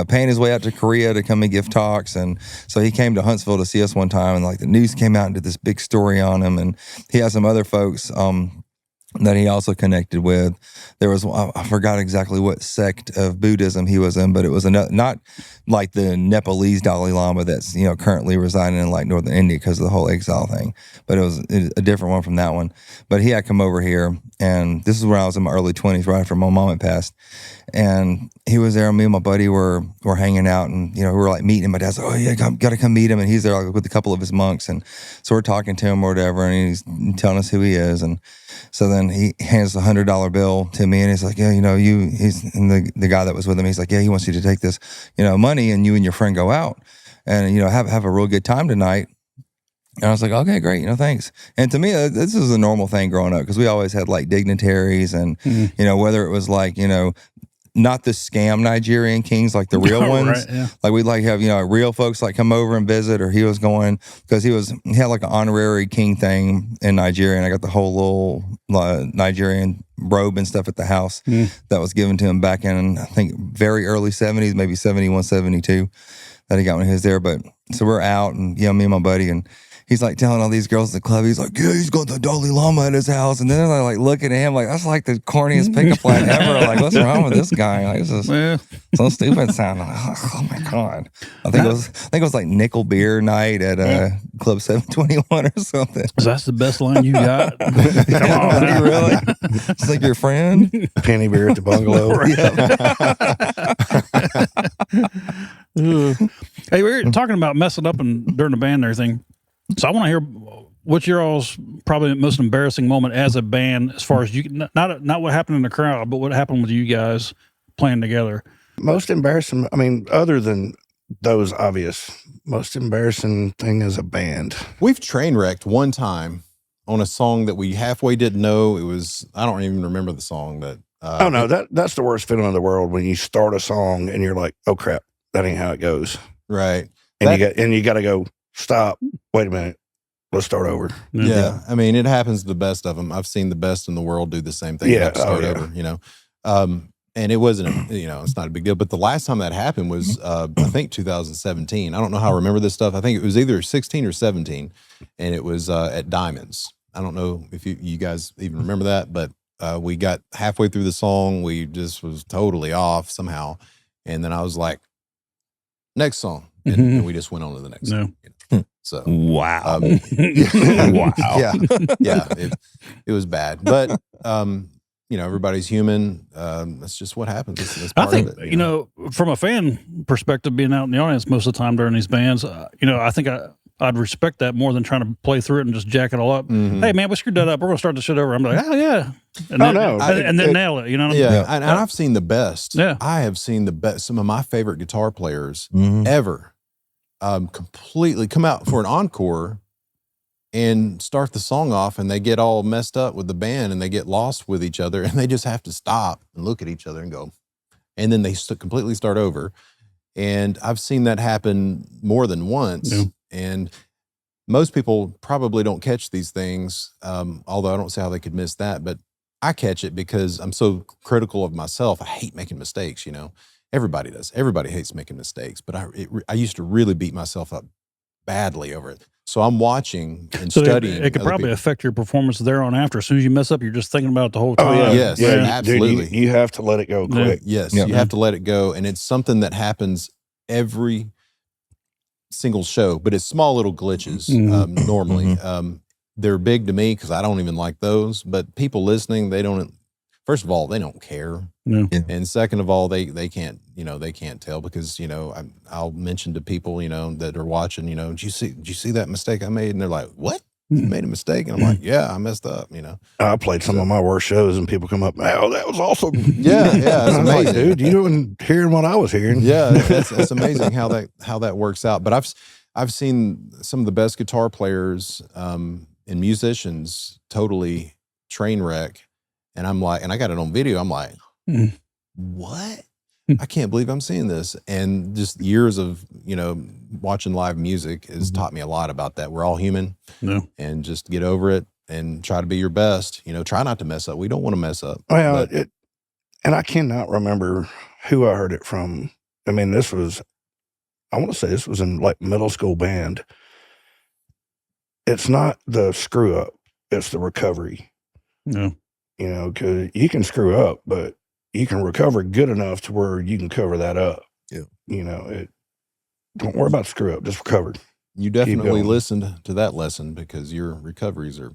paying his way out to Korea to come and give talks. And so he came to Huntsville to see us one time, and like the news came out and did this big story on him. And he had some other folks that he also connected with. There was, I forgot exactly what sect of Buddhism he was in, but it was not like the Nepalese Dalai Lama that's, currently residing in like northern India because of the whole exile thing. But it was a different one from that one. But he had come over here, and this is when I was in my early 20s, right after my mom had passed. And he was there, and me and my buddy were hanging out, and we were like meeting him. My dad's like, "Oh yeah, got to come meet him." And he's there like with a couple of his monks, and so we're talking to him or whatever, and he's telling us who he is. And so then he hands a $100 bill to me, and he's like, "Yeah, he's and the guy that was with him. He's like, "Yeah, he wants you to take this, money, and you and your friend go out, and have a real good time tonight." And I was like, "Okay, great, thanks." And to me, this is a normal thing growing up because we always had like dignitaries, and whether it was like not the scam Nigerian kings, like the real ones. Right, yeah. Like we'd like have, real folks like come over and visit, or he was going, because he had like an honorary king thing in Nigeria, and I got the whole little Nigerian robe and stuff at the house that was given to him back in, I think, very early 70s, maybe 71, 72, that he got when he was there. But so we're out, and me and my buddy, and he's like telling all these girls at the club, he's like, "Yeah, he's got the Dalai Lama at his house." And then they're like looking at him like, that's like the corniest pickup line ever. Like, what's wrong with this guy? Like, this is so stupid sounding. Oh my God. I think it was like nickel beer night at Club 721 or something. So that's the best line you got? Come on. Are you really? It's like your friend? Penny beer at the bungalow. Hey, we were talking about messing up during the band and everything. So I want to hear what's your all's probably most embarrassing moment as a band, as far as you, not what happened in the crowd, but what happened with you guys playing together. Most embarrassing, other than those obvious, most embarrassing thing as a band. We've train wrecked one time on a song that we halfway didn't know. It was, I don't even remember the song that. Oh no, that's the worst feeling in the world when you start a song and you're like, "Oh crap, that ain't how it goes." Right. And you got to go, "Stop, wait a minute, let's start over." Yeah. It happens to the best of them. I've seen the best in the world do the same thing. Yeah. Start over, and it wasn't, it's not a big deal. But the last time that happened was, I think 2017. I don't know how I remember this stuff. I think it was either 16 or 17, and it was at Diamonds. I don't know if you guys even remember that, but we got halfway through the song. We just was totally off somehow. And then I was like, "Next song." And we just went on to the next song. So wow. Wow. Yeah. It was bad. But everybody's human. That's just what happens. That's part I think, of it, from a fan perspective, being out in the audience most of the time during these bands, I think I'd respect that more than trying to play through it and just jack it all up. Mm-hmm. Hey man, we screwed that up. We're gonna start the shit over. I'm like, "Oh yeah," and then nail it. Yeah, and I've seen the best. Yeah, I have seen the best. Some of my favorite guitar players ever completely come out for an encore and start the song off, and they get all messed up with the band, and they get lost with each other, and they just have to stop and look at each other and go, and then they completely start over. And I've seen that happen more than once. Yeah. And most people probably don't catch these things, although I don't see how they could miss that. But I catch it because I'm so critical of myself. I hate making mistakes, Everybody does. Everybody hates making mistakes. But I used to really beat myself up badly over it. So I'm watching and studying. It could probably affect your performance there on after. As soon as you mess up, you're just thinking about it the whole time. Oh, yes, absolutely. Dude, you have to let it go quick. Yes, you have to let it go. And it's something that happens every single show, but it's small little glitches normally. They're big to me because I don't even like those. But people listening, first of all, they don't care. No. Yeah. And second of all, they can't, they can't tell because, I'll mention to people, that are watching, did you see that mistake I made? And they're like, "What? You made a mistake?" And I'm like, "Yeah, I messed up," I played some of my worst shows and people come up, "Oh, that was awesome." Yeah. It's amazing. Like, dude, you weren't hearing what I was hearing. Yeah. It's amazing how that works out. But I've seen some of the best guitar players, and musicians totally train wreck. And I'm like, and I got it on video. I'm like, what? I can't believe I'm seeing this. And just years of, watching live music has taught me a lot about that. We're all human, and just get over it. and try to be your best. Try not to mess up. We don't want to mess up. Well, and I cannot remember who I heard it from. I mean, I want to say this was in like middle school band. It's not the screw up, it's the recovery. Yeah. Because you can screw up, but you can recover good enough to where you can cover that up. Yeah. Don't worry about screw up, just recover. You definitely listened to that lesson because your recoveries are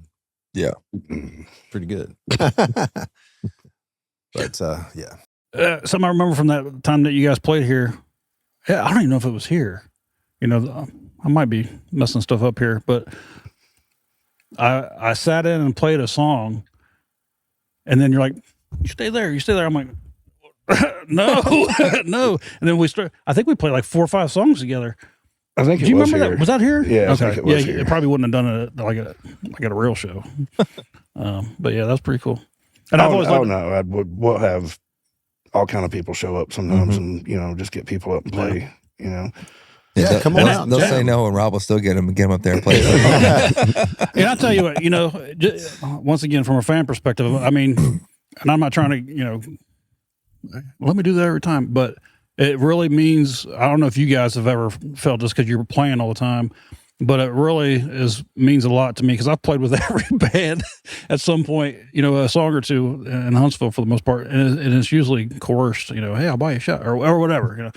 pretty good. But something I remember from that time that you guys played here. I don't even know if it was here. I might be messing stuff up here, but I sat in and played a song, and then you're like, "You stay there, you stay there." I'm like, "No, no." And then I think we played like 4 or 5 songs together. I think Do you remember here. that? Was that here? Yeah, I think it was here. It probably wouldn't have done it like at a real show. But yeah, that's pretty cool. And I've always we'll have all kind of people show up sometimes, and just get people up and play. Yeah, come on out. They'll say no, and Rob will still get them up there and play. And I tell you what, once again, from a fan perspective, I mean, and I'm not trying to, let me do that every time, but it really means, I don't know if you guys have ever felt this because you were playing all the time, but it really means a lot to me because I've played with every band at some point, a song or two in Huntsville for the most part, and it's usually coerced, hey, I'll buy you a shot or whatever,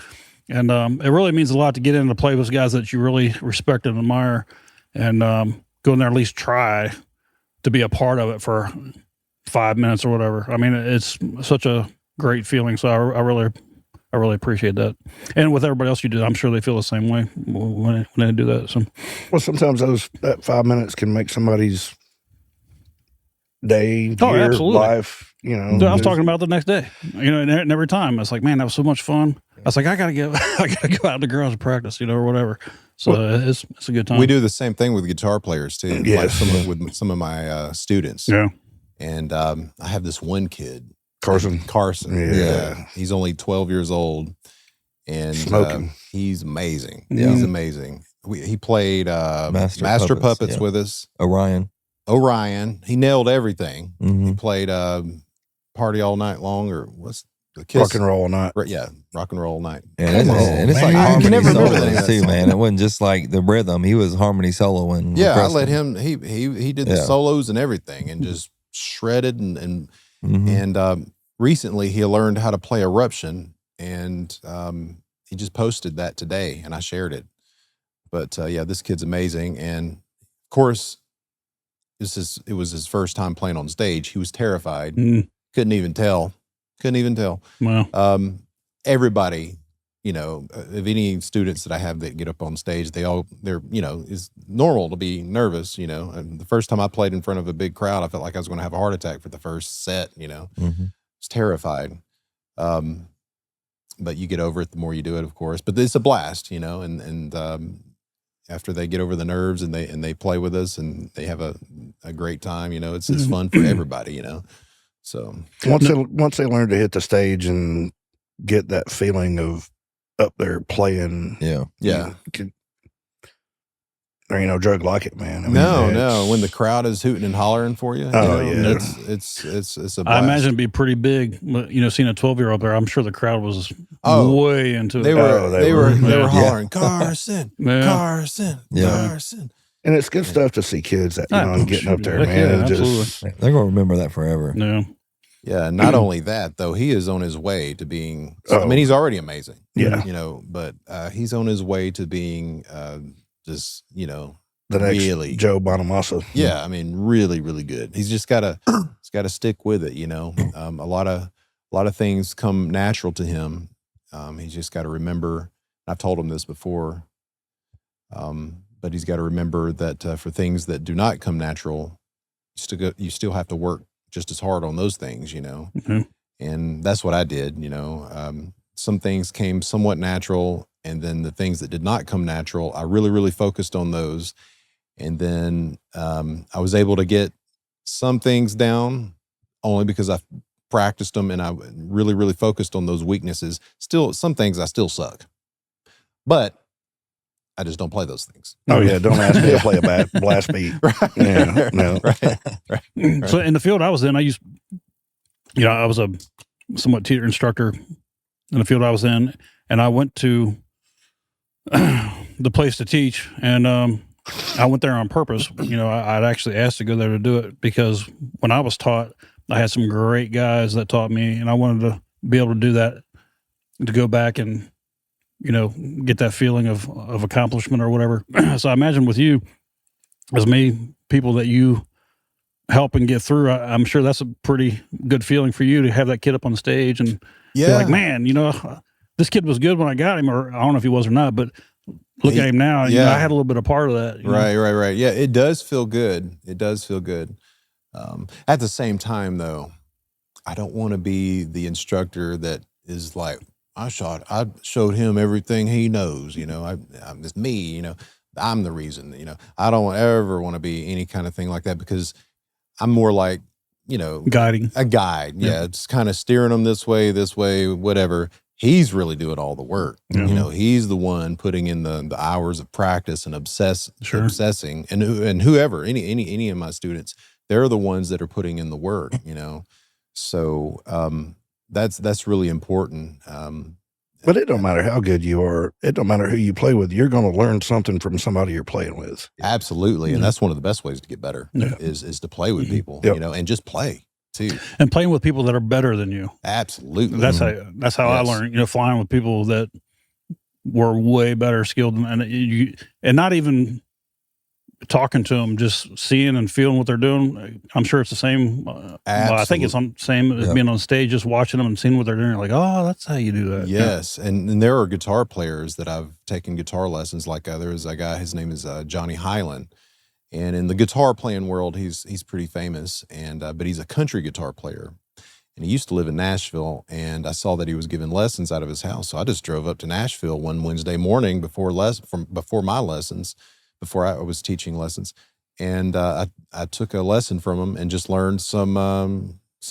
And it really means a lot to get in to play with guys that you really respect and admire, and go in there and at least try to be a part of it for 5 minutes or whatever. I mean, it's such a great feeling. So I really appreciate that. And with everybody else you do, I'm sure they feel the same way when they do that. So, well, sometimes that 5 minutes can make somebody's day, year, absolutely. life. I was talking about the next day. And every time it's like, man, that was so much fun. I was like, I gotta go out in the garage and practice, or whatever. So it's a good time. We do the same thing with guitar players too. Yes. Like with some of my students. Yeah. And I have this one kid, Carson. Yeah. He's only 12 years old, and smoking. He's amazing. Yeah. He's amazing. He played Master Puppets with us. Orion. He nailed everything. Mm-hmm. He played Party All Night Long, or what's the Kiss? Rock and Roll All Night. Yeah, Rock and Roll All Night. And it's like I can harmony never remember the name soloing of that too, song. man. It wasn't just like the rhythm. He was harmony soloing. Yeah, I let him. He did the solos and everything, and just shredded and recently he learned how to play Eruption, and he just posted that today, and I shared it. But this kid's amazing, and of course, it was his first time playing on stage. He was terrified. Couldn't even tell. Wow. Everybody, of any students that I have that get up on stage, it's normal to be nervous, And the first time I played in front of a big crowd, I felt like I was going to have a heart attack for the first set, I was terrified. But you get over it the more you do it, of course. But it's a blast, and after they get over the nerves and they play with us and they have a great time, it's fun for everybody, So once they learn to hit the stage and get that feeling of up there playing, there ain't no drug like it, man. I mean, no. When the crowd is hooting and hollering for you, it's a blast. I imagine it'd be pretty big. Seeing a 12-year-old there, I'm sure the crowd was way into it. They were hollering, Carson, Carson, Yeah. Carson. And it's good stuff to see kids that young getting up there, man. Absolutely. They're gonna remember that forever. Yeah. Yeah, not only that, though, he is on his way to being, I mean, he's already amazing. Yeah. But he's on his way to being just, the next really Joe Bonamassa. Yeah, I mean, really, really good. He's just gotta stick with it, A lot of things come natural to him. He's just got to remember, I've told him this before, but he's got to remember that for things that do not come natural, you still have to work just as hard on those things, And that's what I did, Some things came somewhat natural, and then the things that did not come natural, I really, really focused on those. And then I was able to get some things down only because I practiced them and I really, really focused on those weaknesses. Still, some things I still suck. But I just don't play those things. Oh yeah, don't ask me to play a blast beat. Right. Yeah, no. Right. So in the field I was in, I was a somewhat theater instructor in the field I was in, and I went to the place to teach, and I went there on purpose. I'd actually asked to go there to do it because when I was taught, I had some great guys that taught me, and I wanted to be able to do that, to go back and, get that feeling of accomplishment or whatever. So I imagine with you, as many people that you help and get through, I'm sure that's a pretty good feeling for you to have that kid up on the stage and be like, man, this kid was good when I got him, or I don't know if he was or not, but look at him now. I had a little bit of part of that. Right. Yeah, it does feel good. It does feel good. At the same time, though, I don't want to be the instructor that is like, I showed him everything he knows. It's me. I'm the reason. I don't ever want to be any kind of thing like that, because I'm more like, guiding, a guide. Yeah, it's kind of steering them this way, whatever. He's really doing all the work. Mm-hmm. He's the one putting in the hours of practice and obsessing, and whoever, any of my students, they're the ones that are putting in the work. So that's really important. But it don't matter how good you are. It don't matter who you play with. You're going to learn something from somebody you're playing with. Absolutely, and that's one of the best ways to get better is to play with people. And just play too, and playing with people that are better than you. Absolutely, that's how I learned. Flying with people that were way better skilled, and not even talking to them, just seeing and feeling what they're doing. I'm sure it's the same. I think it's the same as being on stage, just watching them and seeing what they're doing. Like, oh, that's how you do that. Yes, and there are guitar players that I've taken guitar lessons. Like there's a guy, his name is Johnny Hyland. And in the guitar playing world, he's pretty famous, but he's a country guitar player. And he used to live in Nashville, and I saw that he was giving lessons out of his house. So I just drove up to Nashville one Wednesday morning before my lessons, before I was teaching lessons. And I took a lesson from him and just learned some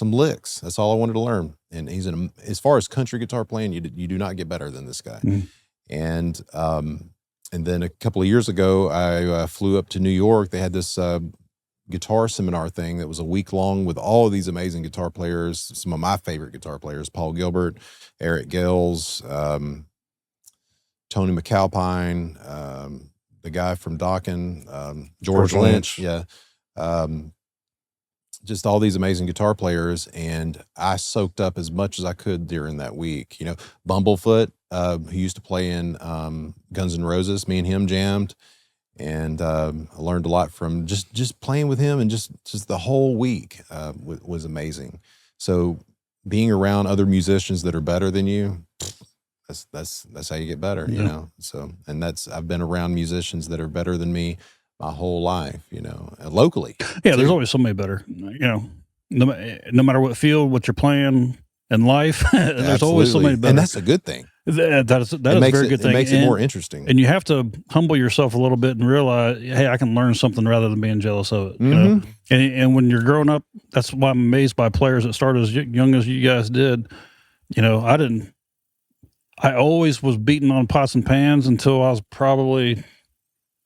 licks. That's all I wanted to learn. And as far as country guitar playing, you do not get better than this guy. And then a couple of years ago, I flew up to New York. They had this guitar seminar thing that was a week long with all of these amazing guitar players. Some of my favorite guitar players: Paul Gilbert, Eric Gales, Tony McAlpine, the guy from Dokken, George Lynch. Yeah. Just all these amazing guitar players. And I soaked up as much as I could during that week. Bumblefoot, who used to play in Guns N' Roses, me and him jammed. And I learned a lot from just playing with him, and just the whole week was amazing. So being around other musicians that are better than you, that's how you get better, So, and I've been around musicians that are better than me my whole life, locally. Yeah, too. There's always somebody better, no matter what field, what you're playing in life, there's always somebody better. And that's a good thing. That is a very good thing. It makes it more interesting. And you have to humble yourself a little bit and realize, hey, I can learn something rather than being jealous of it. And when you're growing up, that's why I'm amazed by players that started as young as you guys did. I always was beating on pots and pans until I was probably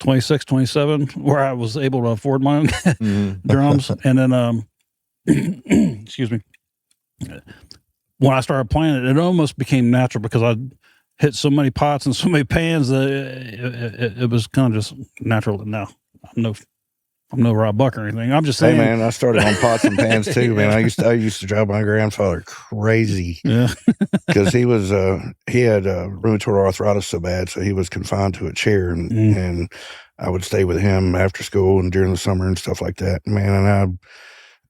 26, 27, where I was able to afford my own drums. And then, excuse me, when I started playing it, it almost became natural because I hit so many pots and so many pans that it was kind of just natural. Now, I'm no Rob Buck or anything. I'm just saying. Hey man, I started on pots and pans too, man. I used to drive my grandfather crazy. Yeah. Because he had rheumatoid arthritis so bad, so he was confined to a chair, and I would stay with him after school and during the summer and stuff like that. Man, and I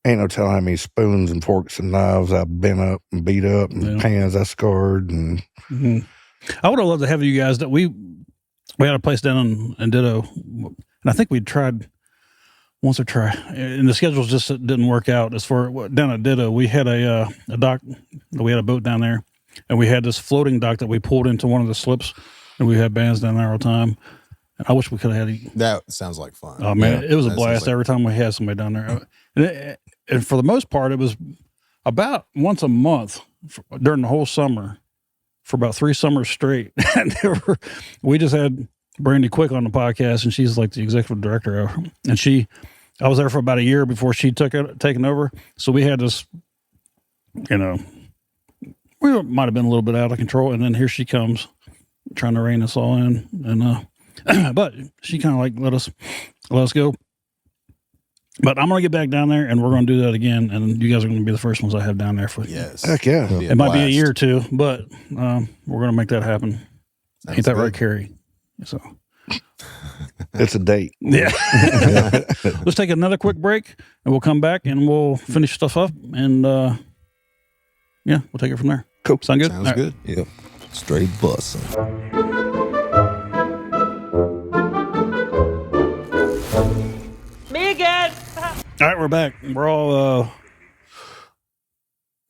ain't no telling how many spoons and forks and knives I've bent up and beat up, and pans I scarred. And I would have loved to have you guys. That we had a place down in Ditto, and I think we tried once or try, and the schedules just didn't work out. As far down at Ditto, we had a dock. We had a boat down there, and we had this floating dock that we pulled into one of the slips, and we had bands down there all the time. And I wish we could have had. That sounds like fun. Oh man, it was a blast every time we had somebody down there. And for the most part, it was about once a month during the whole summer for about 3 summers straight. And we just had Brandy Quick on the podcast, and she's like the executive director of it. And I was there for about a year before she taken over. So we had this, we might have been a little bit out of control. And then here she comes trying to rein us all in. And, but she kind of like let us go. But I'm going to get back down there and we're going to do that again. And you guys are going to be the first ones I have down there for. Yes. Heck yeah. It might be a year or two, but we're going to make that happen. Sounds Ain't that good. right, Carrie? So It's a date. yeah. Let's take another quick break and we'll come back and we'll finish stuff up and we'll take it from there. Cool. Sound good? Sounds All right. good. Yep. Straight bussin'. Me again. All right, we're back. We're all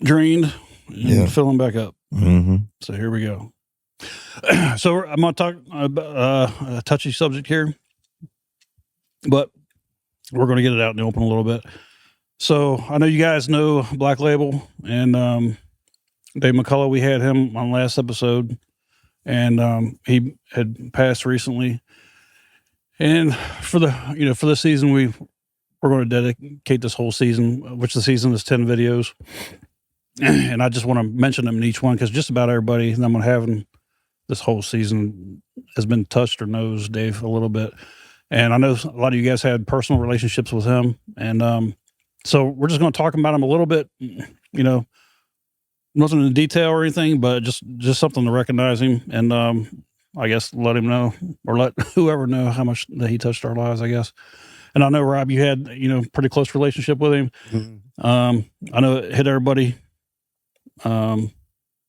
drained and filling back up. Mm-hmm. So here we go. So I'm going to talk about a touchy subject here, but we're going to get it out in the open a little bit. So I know you guys know Black Label and Dave McCullough. We had him on last episode, and he had passed recently. And for the season, we're going to dedicate this whole season, which the season is 10 videos. And I just want to mention them in each one because just about everybody that I'm going to have in this whole season has been touched or knows Dave a little bit. And I know a lot of you guys had personal relationships with him. And so we're just going to talk about him a little bit, nothing in detail or anything, but just something to recognize him. And I guess let him know or let whoever know how much that he touched our lives, I guess. And I know, Rob, you had, pretty close relationship with him. Mm-hmm. I know it hit everybody.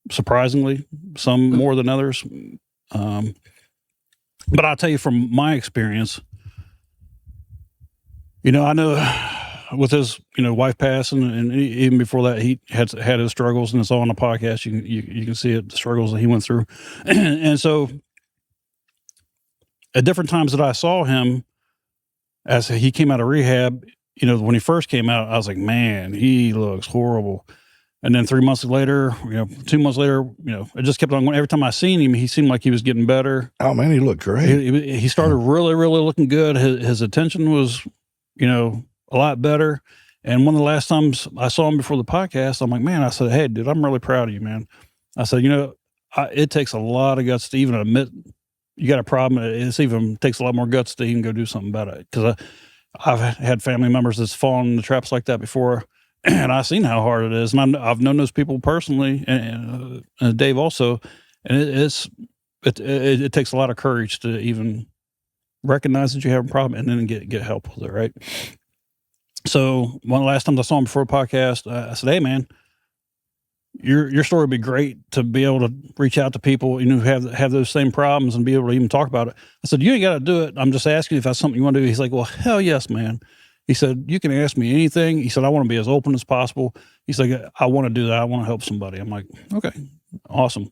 Surprisingly, some more than others. But I'll tell you from my experience, I know with his, wife passing and even before that, he had his struggles, and it's all on the podcast. You can see it, the struggles that he went through. And so at different times that I saw him as he came out of rehab, when he first came out, I was like, man, he looks horrible. And then 3 months later, 2 months later, it just kept on going. Every time I seen him, he seemed like he was getting better. Oh man, he looked great. He started really, really looking good. His attention was, a lot better. And one of the last times I saw him before the podcast, I'm like, man, I said, hey, dude, I'm really proud of you, man. I said, it takes a lot of guts to even admit you got a problem. It takes a lot more guts to even go do something about it. Because I've had family members that's fallen into traps like that before. And I've seen how hard it is. And I've known those people personally, and Dave also. And it takes a lot of courage to even recognize that you have a problem and then get help with it, right? So one of the last times I saw him before a podcast, I said, hey, man, your story would be great to be able to reach out to people who have those same problems and be able to even talk about it. I said, you ain't got to do it. I'm just asking if that's something you want to do. He's like, well, hell yes, man. He said, you can ask me anything. He said, I want to be as open as possible. He's like, I want to do that. I want to help somebody. I'm like, okay, awesome.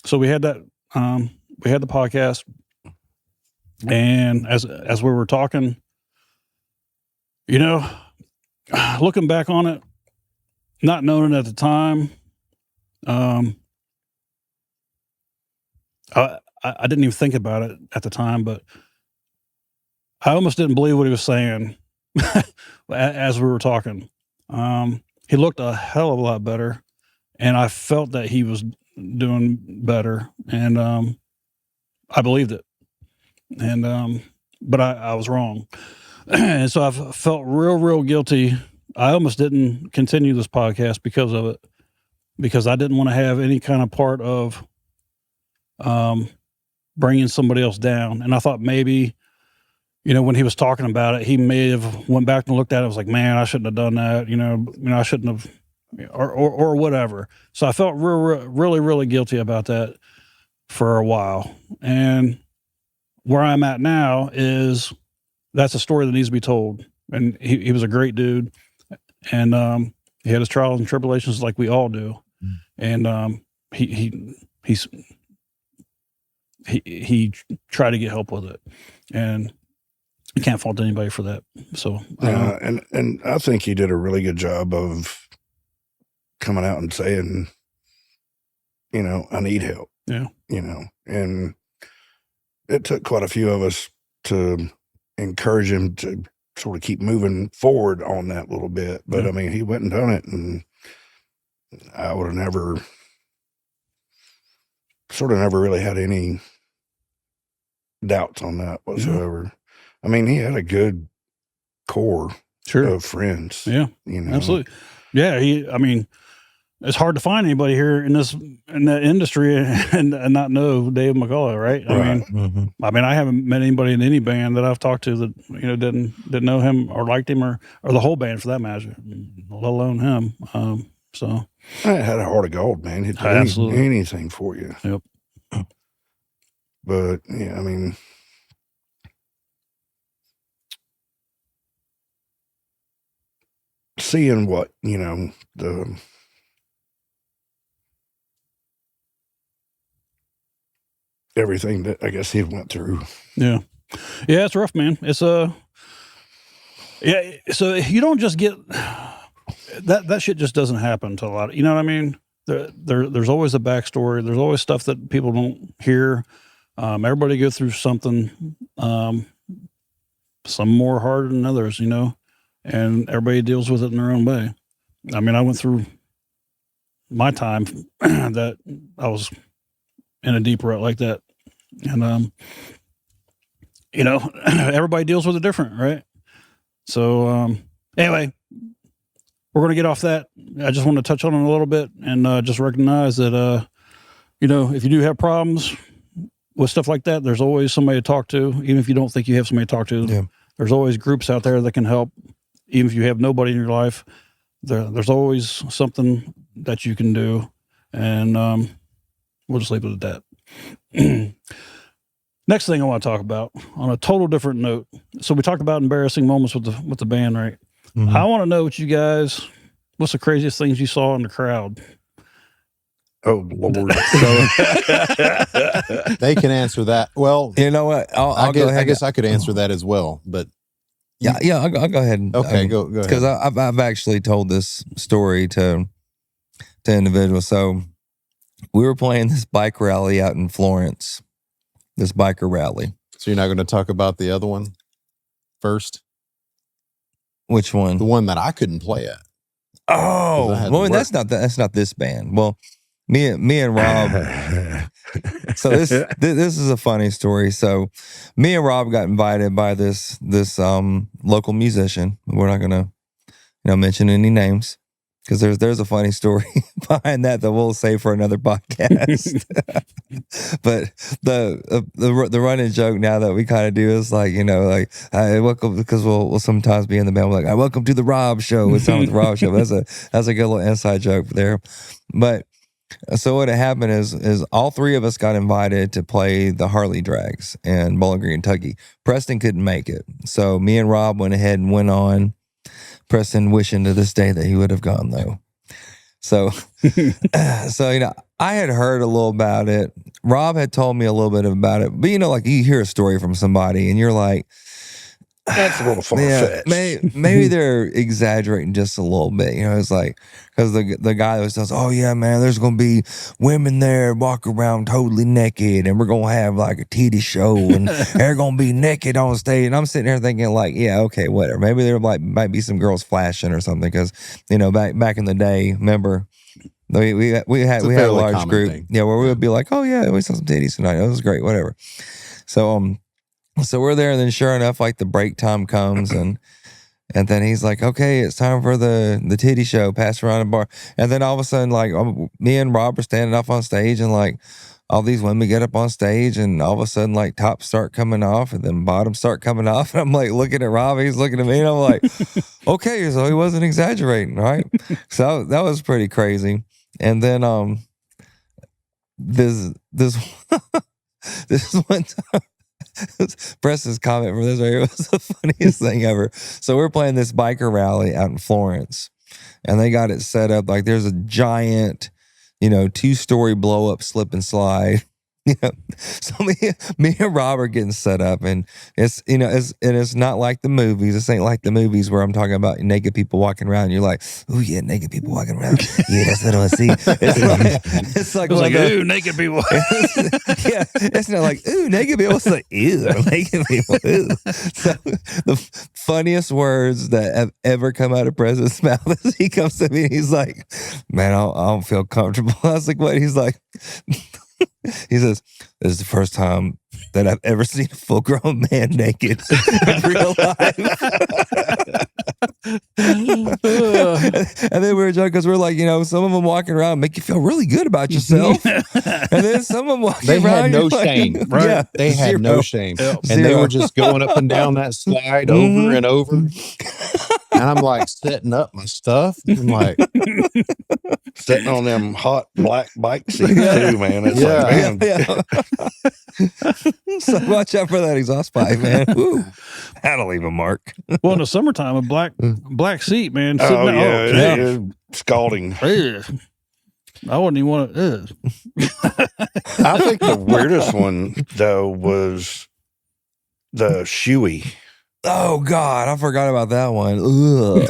So we had that, we had the podcast. And as we were talking, looking back on it, not knowing it at the time, I didn't even think about it at the time, but I almost didn't believe what he was saying as we were talking. He looked a hell of a lot better, and I felt that he was doing better, and I believed it. And but I was wrong. And so I felt real guilty. I almost didn't continue this podcast because of it, because I didn't want to have any kind of part of bringing somebody else down. And I thought maybe, when he was talking about it, he may have went back and looked at it and was like, man, I shouldn't have done that. I shouldn't have, or whatever. So I felt really guilty about that for a while. And where I'm at now is that's a story that needs to be told. And he was a great dude. And he had his trials and tribulations like we all do. And he tried to get help with it. And you can't fault anybody for that. So, and I think he did a really good job of coming out and saying, I need help. Yeah. And it took quite a few of us to encourage him to sort of keep moving forward on that little bit. But I mean, he went and done it, and I would have never really had any doubts on that whatsoever. I mean, he had a good core of friends. Yeah, absolutely. Yeah, I mean, it's hard to find anybody here in that industry and not know Dave McCullough, right? I mean, I haven't met anybody in any band that I've talked to that didn't know him or liked him or the whole band for that matter, let alone him. So I had a heart of gold, man. He'd do anything for you. Yep. But yeah, I mean, seeing what the everything that I guess he went through. Yeah, it's rough, man. It's so you don't just get that shit just doesn't happen to a lot of, you know what I mean? There's always a backstory. There's always stuff that people don't hear. Everybody goes through something, some more harder than others, and everybody deals with it in their own way. I mean, I went through my time that I was in a deep rut like that. And, everybody deals with it different, right? So, anyway, we're going to get off that. I just want to touch on it a little bit and just recognize that, if you do have problems with stuff like that, there's always somebody to talk to. Even if you don't think you have somebody to talk to, there's always groups out there that can help. Even if you have nobody in your life, there's always something that you can do. And we'll just leave it at that. Next thing I want to talk about on a total different note. So we talked about embarrassing moments with the band, right? Mm-hmm. I want to know what's the craziest things you saw in the crowd? Oh, Lord. They can answer that. Well, you know what? I guess I could answer that as well, but I'll go ahead. Okay, go ahead. Because I've actually told this story to individuals. So we were playing this bike rally out in Florence, this biker rally. So you're not going to talk about the other one first? Which one? The one that I couldn't play at. Oh, well, that's not this band. Well, me and Rob. So this is a funny story. So me and Rob got invited by this local musician. We're not gonna mention any names because there's a funny story behind that we'll save for another podcast. But the running joke now that we kind of do is like, welcome, because we'll sometimes be in the band, we're like, welcome to the Rob show. It's on with the Rob show. That's a good little inside joke there. But so what had happened is all three of us got invited to play the Harley Drags in Bowling Green, Kentucky. Preston couldn't make it. So me and Rob went ahead and went on. Preston wishing to this day that he would have gone though. So, I had heard a little about it. Rob had told me a little bit about it, but like you hear a story from somebody and you're like, that's a little far-fetched. Maybe they're exaggerating just a little bit. It's like, because the guy that says, oh yeah, man, there's going to be women there walk around totally naked and we're going to have like a titty show and they're going to be naked on stage. And I'm sitting there thinking like, yeah, okay, whatever. Maybe there might be some girls flashing or something because, back in the day, remember, we had a large group. Thing. Yeah, where we would be like, oh yeah, we saw some titties tonight. It was great, whatever. So we're there, and then sure enough, like the break time comes, and then he's like, "Okay, it's time for the titty show. Pass around the bar." And then all of a sudden, like me and Rob are standing up on stage, and like all these women get up on stage, and all of a sudden, like tops start coming off, and then bottoms start coming off, and I'm like looking at Rob, he's looking at me, and I'm like, "Okay, so he wasn't exaggerating, right?" So that was pretty crazy. And then this one time. Preston's comment from this right here was the funniest thing ever. So we're playing this biker rally out in Florence, and they got it set up like there's a giant, 2-story blow up slip and slide Yeah. So me and Rob are getting set up, and it's it's not like the movies. This ain't like the movies where I'm talking about naked people walking around. And you're like, oh yeah, naked people walking around. Yeah, that's what I want to see. It's like ooh, naked people. Yeah, it's not like ooh, naked people. It's like ew, naked people. Ew. So the funniest words that have ever come out of President's mouth is he comes to me and he's like, man, I don't feel comfortable. I was like, what? He's like. He says, this is the first time that I've ever seen a full-grown man naked in real life. And then we were joking because we're like, some of them walking around make you feel really good about yourself. And then some of them walking They around. had no shame, right? Yeah, They had no shame. And they were just going up and down that slide over and over. And I'm like setting up my stuff. I'm like Sitting on them hot black bike seats too, man. It's like, man. So watch out for that exhaust pipe, man. Woo. That'll leave a mark. Well, in the summertime, a black seat, man. Sitting Oh, out. yeah. It's scalding. Ugh. I wouldn't even want to. I think the weirdest one, though, was the shoey. Oh, God. I forgot about that one. Ugh.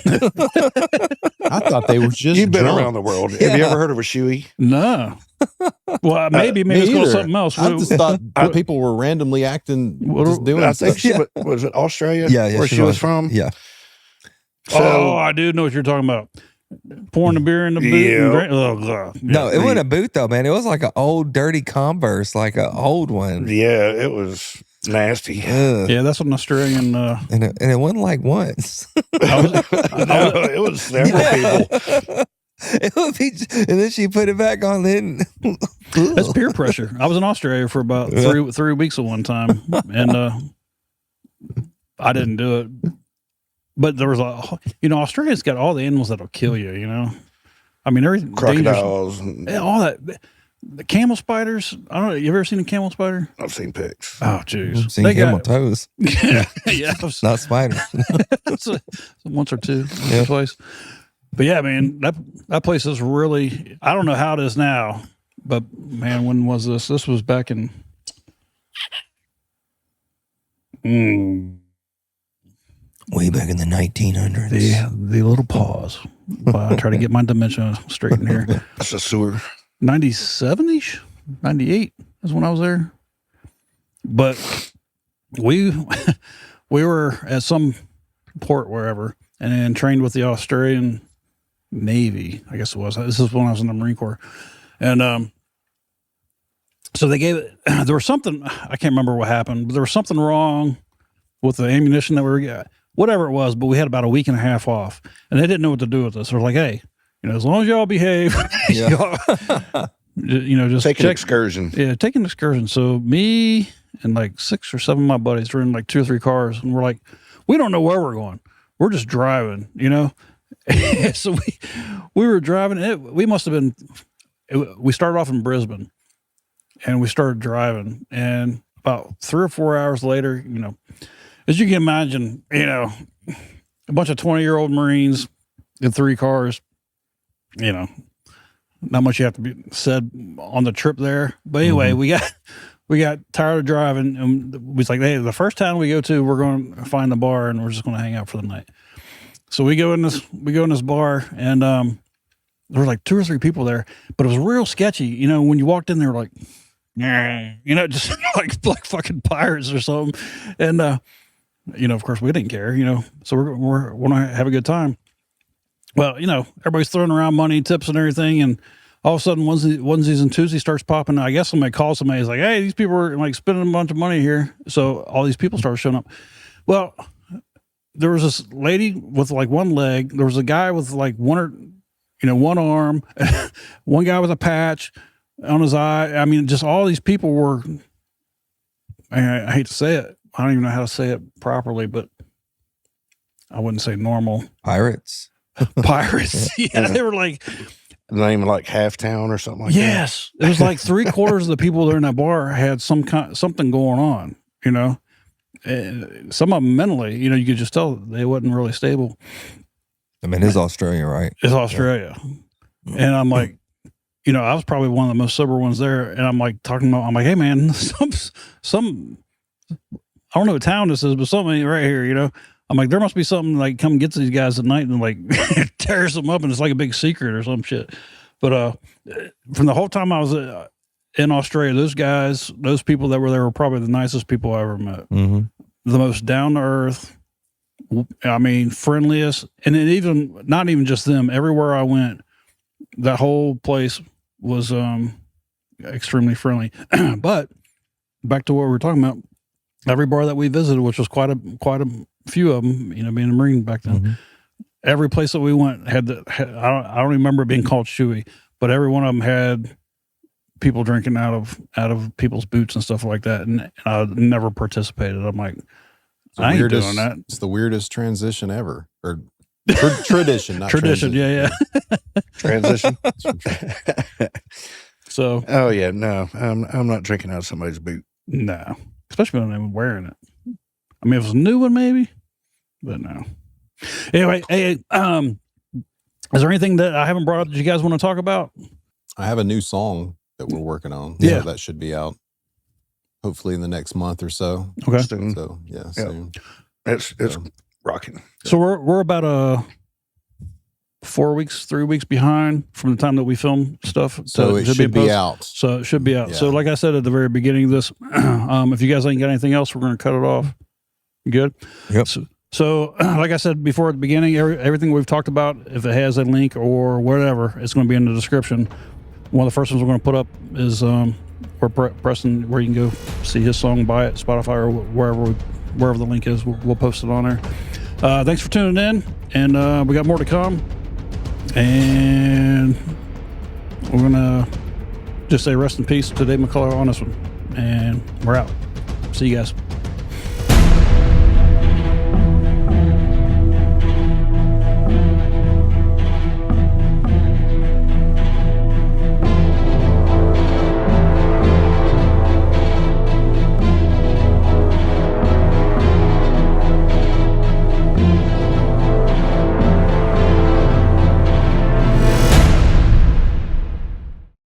I thought they were just You've been drunk. around the world. Have you ever heard of a shoey? No. Well, maybe it's called either. something else. I just thought people were randomly acting, just doing I think stuff. was it Australia? Yeah, where she was from? Yeah. So, I do know what you're talking about. Pouring the beer in the boot. Yeah. Oh, God. No, it wasn't a boot, though, man. It was like an old, dirty Converse, like an old one. Yeah, it was nasty. Ugh. Yeah, that's an Australian. And it wasn't like once. No, it was several people. It would be, and then she put it back on. Then That's peer pressure. I was in Australia for about three weeks at one time, and I didn't do it. But there was Australia's got all the animals that'll kill you. I mean, everything Crocodiles. all that. The camel spiders. I don't know. You ever seen a camel spider? I've seen pics. Oh, jeez. seen camel toes, Yeah, not spiders. once or twice. But yeah, man, that place is really. I don't know how it is now, but man, when was this? This was back in. Way back in the 1900s. The little pause. I try to get my dementia straight in here. That's a sewer. 97-ish, 98 is when I was there. But we were at some port wherever, and then trained with the Australian Navy, I guess it was. This is when I was in the Marine Corps. And so they gave it, there was something, I can't remember what happened, but there was something wrong with the ammunition that we were getting. Whatever it was, but we had about a week and a half off, and they didn't know what to do with us. They were like, hey, as long as y'all behave, just Take an check. excursion. Yeah, take an excursion. So me and like 6 or 7 of my buddies were in like 2 or 3 cars, and we're like, we don't know where we're going. We're just driving, So we were driving. We must have been. We started off in Brisbane, and we started driving, and about 3 or 4 hours later, as you can imagine, a bunch of 20-year-old Marines in 3 cars, not much you have to be said on the trip there. But anyway, we got tired of driving, and we was like, hey, the first town we go to, we're going to find the bar, and we're just going to hang out for the night. So we go in this bar, and there were like 2 or 3 people there, but it was real sketchy. When you walked in, they were like, just like fucking pirates or something. And of course, we didn't care. So we're want to have a good time. Well, everybody's throwing around money, tips, and everything, and all of a sudden, onesies and twosies starts popping. I guess somebody calls somebody. He's like, "Hey, these people are like spending a bunch of money here." So all these people started showing up. Well, there was this lady with like one leg. There was a guy with like one arm, one guy with a patch on his eye. I mean, just all these people were. I hate to say it. I don't even know how to say it properly, but I wouldn't say normal. Pirates. Yeah, they were like The name of like Halftown or something like yes. It was like 3/4 of the people there in that bar had something going on, some of them mentally, you could just tell they wasn't really stable. I mean, it's Australia, right? It's Australia. And I'm like, you know, I was probably one of the most sober ones there. And I'm like I'm like, hey man, some, I don't know what town this is, but something right here, you know. I'm like, there must be something like come get these guys at night and like tears them up, and it's like a big secret or some shit. But from the whole time I was in Australia, those guys, those people that were there were probably the nicest people I ever met. Mm-hmm. The most down to earth, I mean, friendliest, and then even not even just them. Everywhere I went, that whole place was extremely friendly. But back to what we were talking about, every bar that we visited, which was quite a few of them, you know, being a Marine back then. Mm-hmm. Every place that we went had I don't remember it being called shoey, but every one of them had people drinking out of people's boots and stuff like that, and I never participated. I'm like, I ain't doing that. It's the weirdest transition ever, or tradition, not tradition. Yeah. Transition. So, oh yeah, no, I'm not drinking out of somebody's boot. No, especially when I'm wearing it. I mean, if it was a new one, maybe, but no. Anyway, hey, is there anything that I haven't brought up that you guys want to talk about? I have a new song that we're working on. Yeah. So that should be out hopefully in the next month or so. Okay. Soon. So yeah, soon. It's rocking. So we're about 3 weeks behind from the time that we film stuff. So it should be out. So it should be out. Yeah. So like I said at the very beginning of this, if you guys ain't got anything else, we're going to cut it off. You good? Yep. So like I said before at the beginning, everything we've talked about, if it has a link or whatever, it's going to be in the description. One of the first ones we're going to put up is where Preston, where you can go see his song, buy it, Spotify or wherever the link is. We'll post it on there. Thanks for tuning in, and we got more to come. And we're going to just say rest in peace to Dave McCullough on this one. And we're out. See you guys.